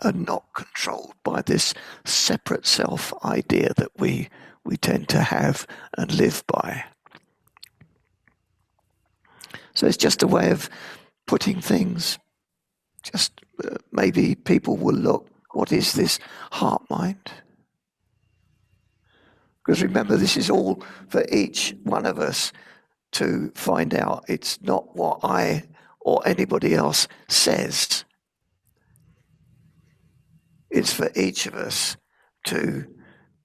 and not controlled by this separate self idea that we tend to have and live by. So it's just a way of putting things. Just maybe people will look, what is this heart mind? Because remember, this is all for each one of us to find out. It's not what I or anybody else says. It's for each of us to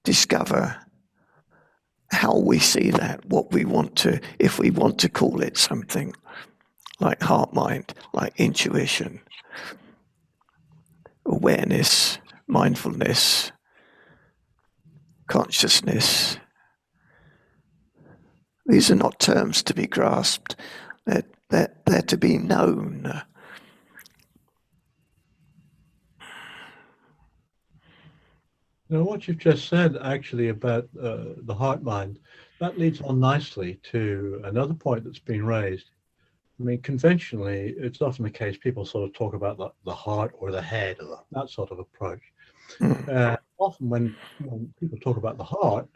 discover how we see that, what we want to, if we want to call it something like heart mind, like intuition, awareness, mindfulness, consciousness. These are not terms to be grasped, they're to be known. Now, what you've just said actually about the heart mind, that leads on nicely to another point that's been raised. I mean, conventionally, it's often the case people sort of talk about the heart or the head, or that sort of approach. Often when people talk about the heart,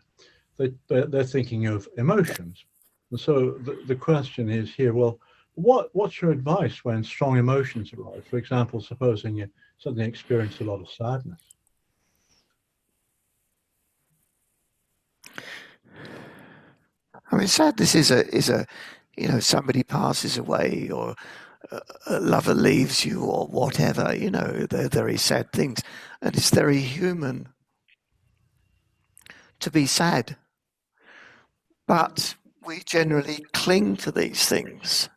they're thinking of emotions. And so the question is here, well, what's your advice when strong emotions arise? For example, supposing you suddenly experience a lot of sadness. I mean, sadness is a you know, somebody passes away, or a lover leaves you, or whatever. You know, they're very sad things, and it's very human to be sad. But we generally cling to these things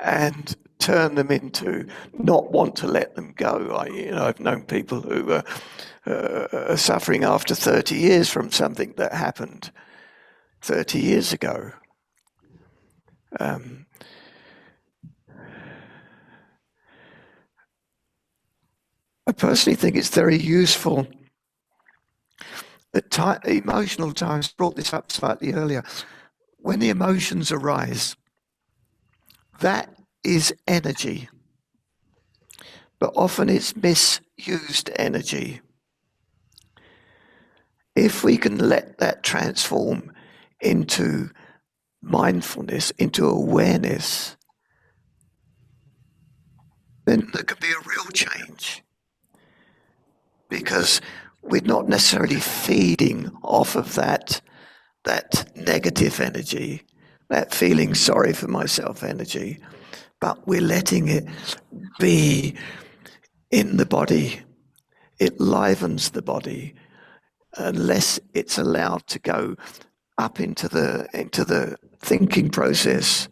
and turn them into not want to let them go. I've known people who are suffering after 30 years from something that happened 30 years ago. I personally think it's very useful at emotional times. Brought this up slightly earlier. When the emotions arise, that is energy, but often it's misused energy. If we can let that transform into mindfulness, into awareness, then there can be a real change, because we're not necessarily feeding off of that negative energy, that feeling sorry for myself energy, but we're letting it be in the body. It livens the body unless it's allowed to go up into the thinking process,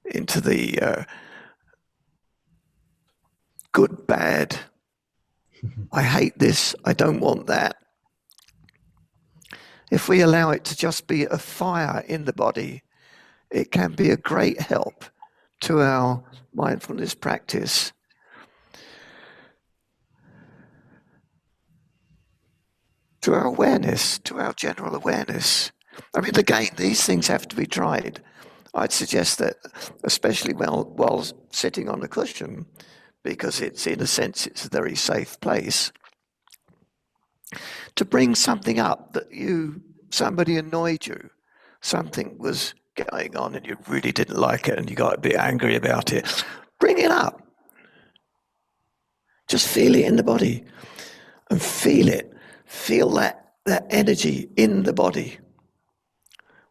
into the good, bad. I hate this. I don't want that. If we allow it to just be a fire in the body, it can be a great help to our mindfulness practice. To our awareness, to our general awareness. I mean, again, these things have to be tried. I'd suggest that, especially while sitting on a cushion, because it's, in a sense, it's a very safe place, to bring something up that somebody annoyed you, something was going on and you really didn't like it and you got a bit angry about it. Bring it up. Just feel it in the body and feel it. Feel that energy in the body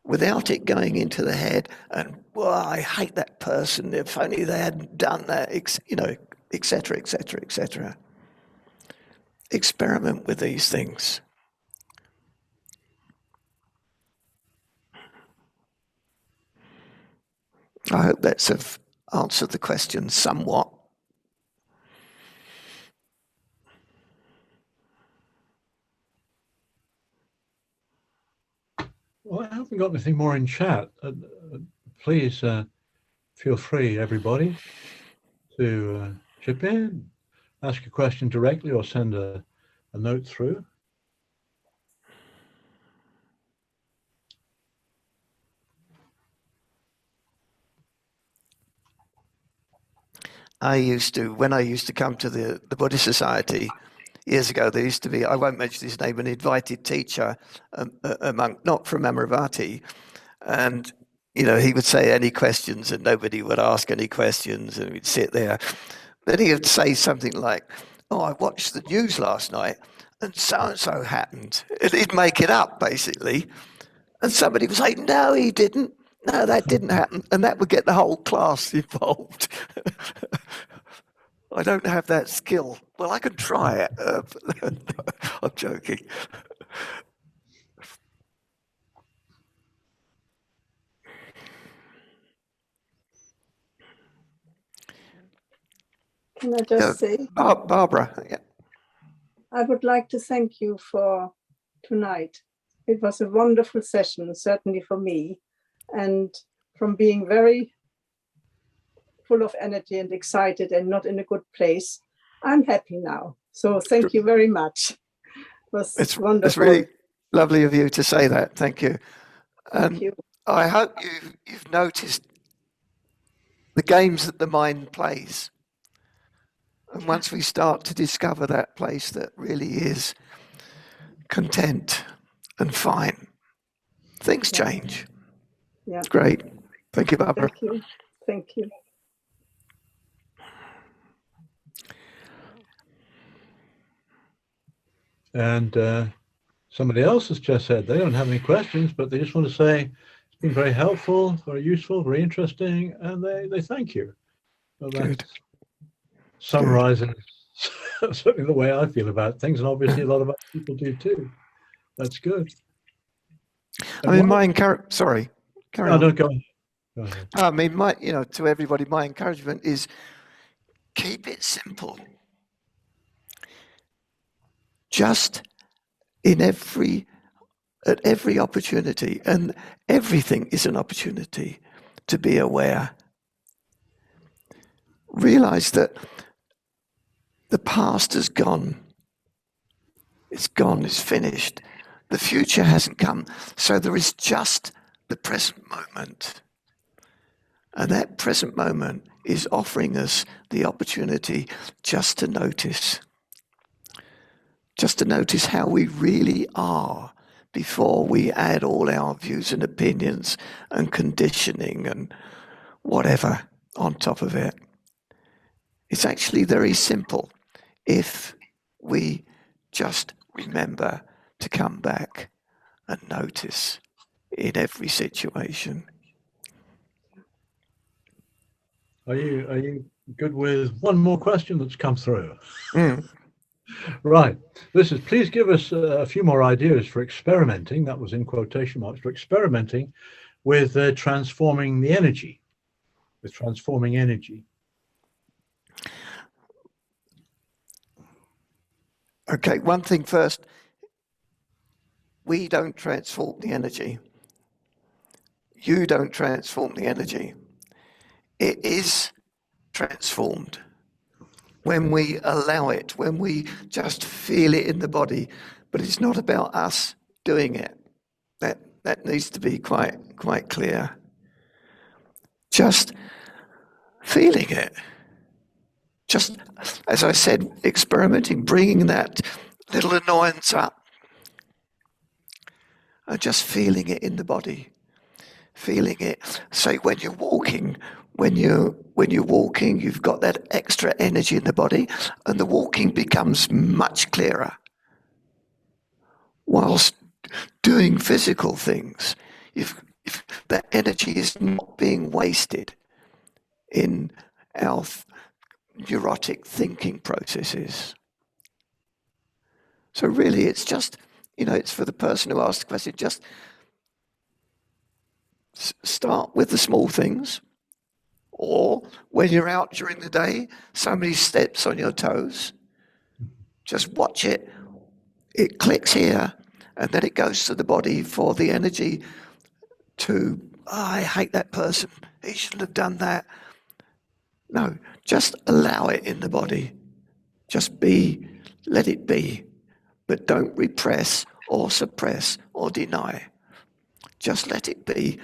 without it going into the head and, well, I hate that person, if only they hadn't done that, etc., etc., etc. Experiment with these things. I hope that's answered the question somewhat. Well, I haven't got anything more in chat. Please feel free, everybody, to chip in, ask a question directly, or send a note through. When I used to come to the Buddhist Society years ago, there used to be, I won't mention his name, an invited teacher, a monk, not from Amaravati, and he would say any questions and nobody would ask any questions, and we'd sit there. Then he would say something like, oh, I watched the news last night and so happened. And he'd make it up, basically. And somebody would say, no, he didn't. No, that didn't happen. And that would get the whole class involved. I don't have that skill. Well, I can try it. I'm joking. Can I just say? Barbara, yeah. I would like to thank you for tonight. It was a wonderful session, certainly for me. And from being very full of energy and excited and not in a good place, I'm happy now. So thank you very much. It's wonderful. It's really lovely of you to say that. Thank you. Thank you. I hope you've noticed the games that the mind plays. And once we start to discover that place that really is content and fine, things change. Yeah. It's great. Thank you, Barbara. Thank you. Thank you. And Somebody else has just said they don't have any questions, but they just want to say it's been very helpful, very useful, very interesting, and they thank you. So Good. that's summarizing certainly the way I feel about things, and obviously a lot of other people do too. That's good. I mean, sorry, carry on. No, go on. Go ahead. I mean, to everybody, my encouragement is keep it simple. Just at every opportunity, and everything is an opportunity to be aware. Realize that the past is gone. It's gone, it's finished. The future hasn't come. So there is just the present moment. And that present moment is offering us the opportunity just to notice how we really are before we add all our views and opinions and conditioning and whatever on top of it. It's actually very simple if we just remember to come back and notice in every situation. Are you good with one more question that's come through? Right. This is, please give us a few more ideas for experimenting, that was in quotation marks, for experimenting with transforming the energy, with transforming energy. Okay, one thing first. We don't transform the energy. You don't transform the energy. It is transformed when we allow it, when we just feel it in the body. But it's not about us doing it. That needs to be quite clear. Just feeling it. Just, as I said, experimenting, bringing that little annoyance up. And just feeling it in the body. Feeling it. Say when you're walking, you've got that extra energy in the body, and the walking becomes much clearer. Whilst doing physical things, if that energy is not being wasted in our neurotic thinking processes. So really, it's just, it's for the person who asked the question, just start with the small things. Or when you're out during the day, somebody steps on your toes, just watch it. It clicks here, and then it goes to the body for the energy to, I hate that person, he shouldn't have done that. No, just allow it in the body. Just let it be. But don't repress or suppress or deny. Just let it be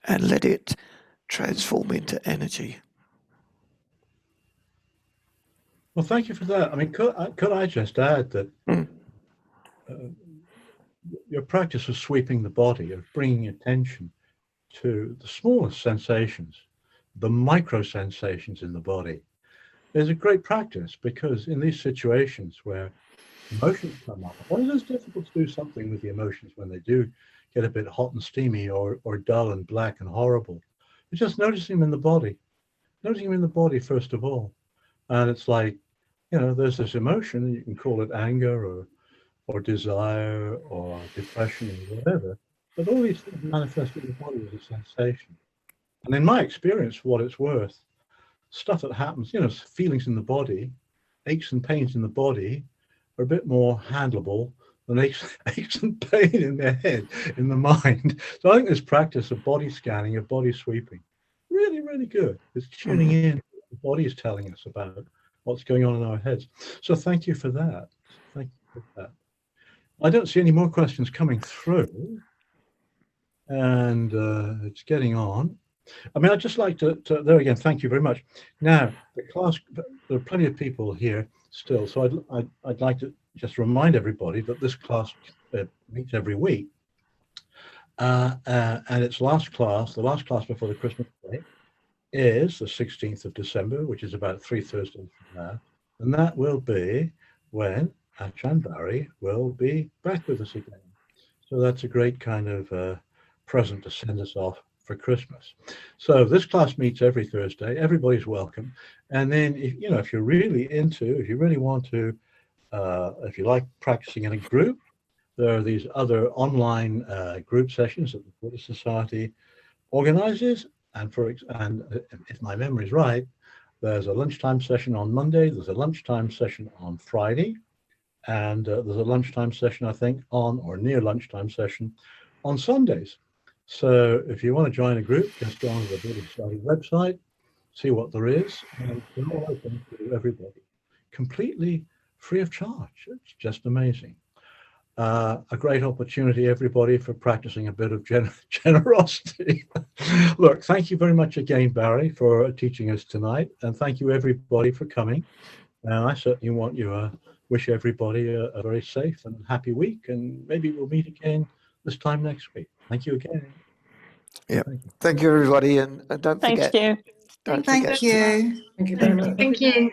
and let it transform into energy. Well, thank you for that. I mean, could I just add that your practice of sweeping the body, of bringing attention to the smallest sensations, the micro sensations in the body, is a great practice, because in these situations where emotions come up, why is it difficult to do something with the emotions when they do get a bit hot and steamy or dull and black and horrible? It's just noticing them in the body, first of all. And it's like, there's this emotion, and you can call it anger or desire or depression or whatever, but all these things manifest in the body as a sensation. And in my experience, for what it's worth, stuff that happens, feelings in the body, aches and pains in the body are a bit more handleable than aches and pain in their head, in the mind. So I think this practice of body scanning, of body sweeping, really, really good. It's tuning in. The body is telling us about what's going on in our heads. So thank you for that. Thank you for that. I don't see any more questions coming through, and it's getting on. I mean, I'd just like to there again, thank you very much. Now, the class, there are plenty of people here still, so I'd like to just remind everybody that this class meets every week, and its the last class before the Christmas break, is the 16th of December, which is about 3 Thursdays from now, and that will be when Ajahn Barry will be back with us again. So that's a great kind of present to send us off for Christmas. So this class meets every Thursday. Everybody's welcome. And then, if you're really if you really want to, if you like practicing in a group, there are these other online group sessions that the Buddhist Society organizes. And if my memory is right, there's a lunchtime session on Monday, there's a lunchtime session on Friday, and there's a lunchtime session, I think, on or near lunchtime session on Sundays. So if you want to join a group, just go on to the Buddhist Society website, see what there is, and it's all open to everybody, completely free of charge. It's just amazing. A great opportunity, everybody, for practicing a bit of generosity. Look, thank you very much again, Barry, for teaching us tonight, and thank you everybody for coming. And I certainly want you wish everybody a very safe and happy week, and maybe we'll meet again this time next week. Thank you again. Yeah, thank you everybody, and don't forget. Thank you. Don't Thank forget. you. Thank you very much. Thank you.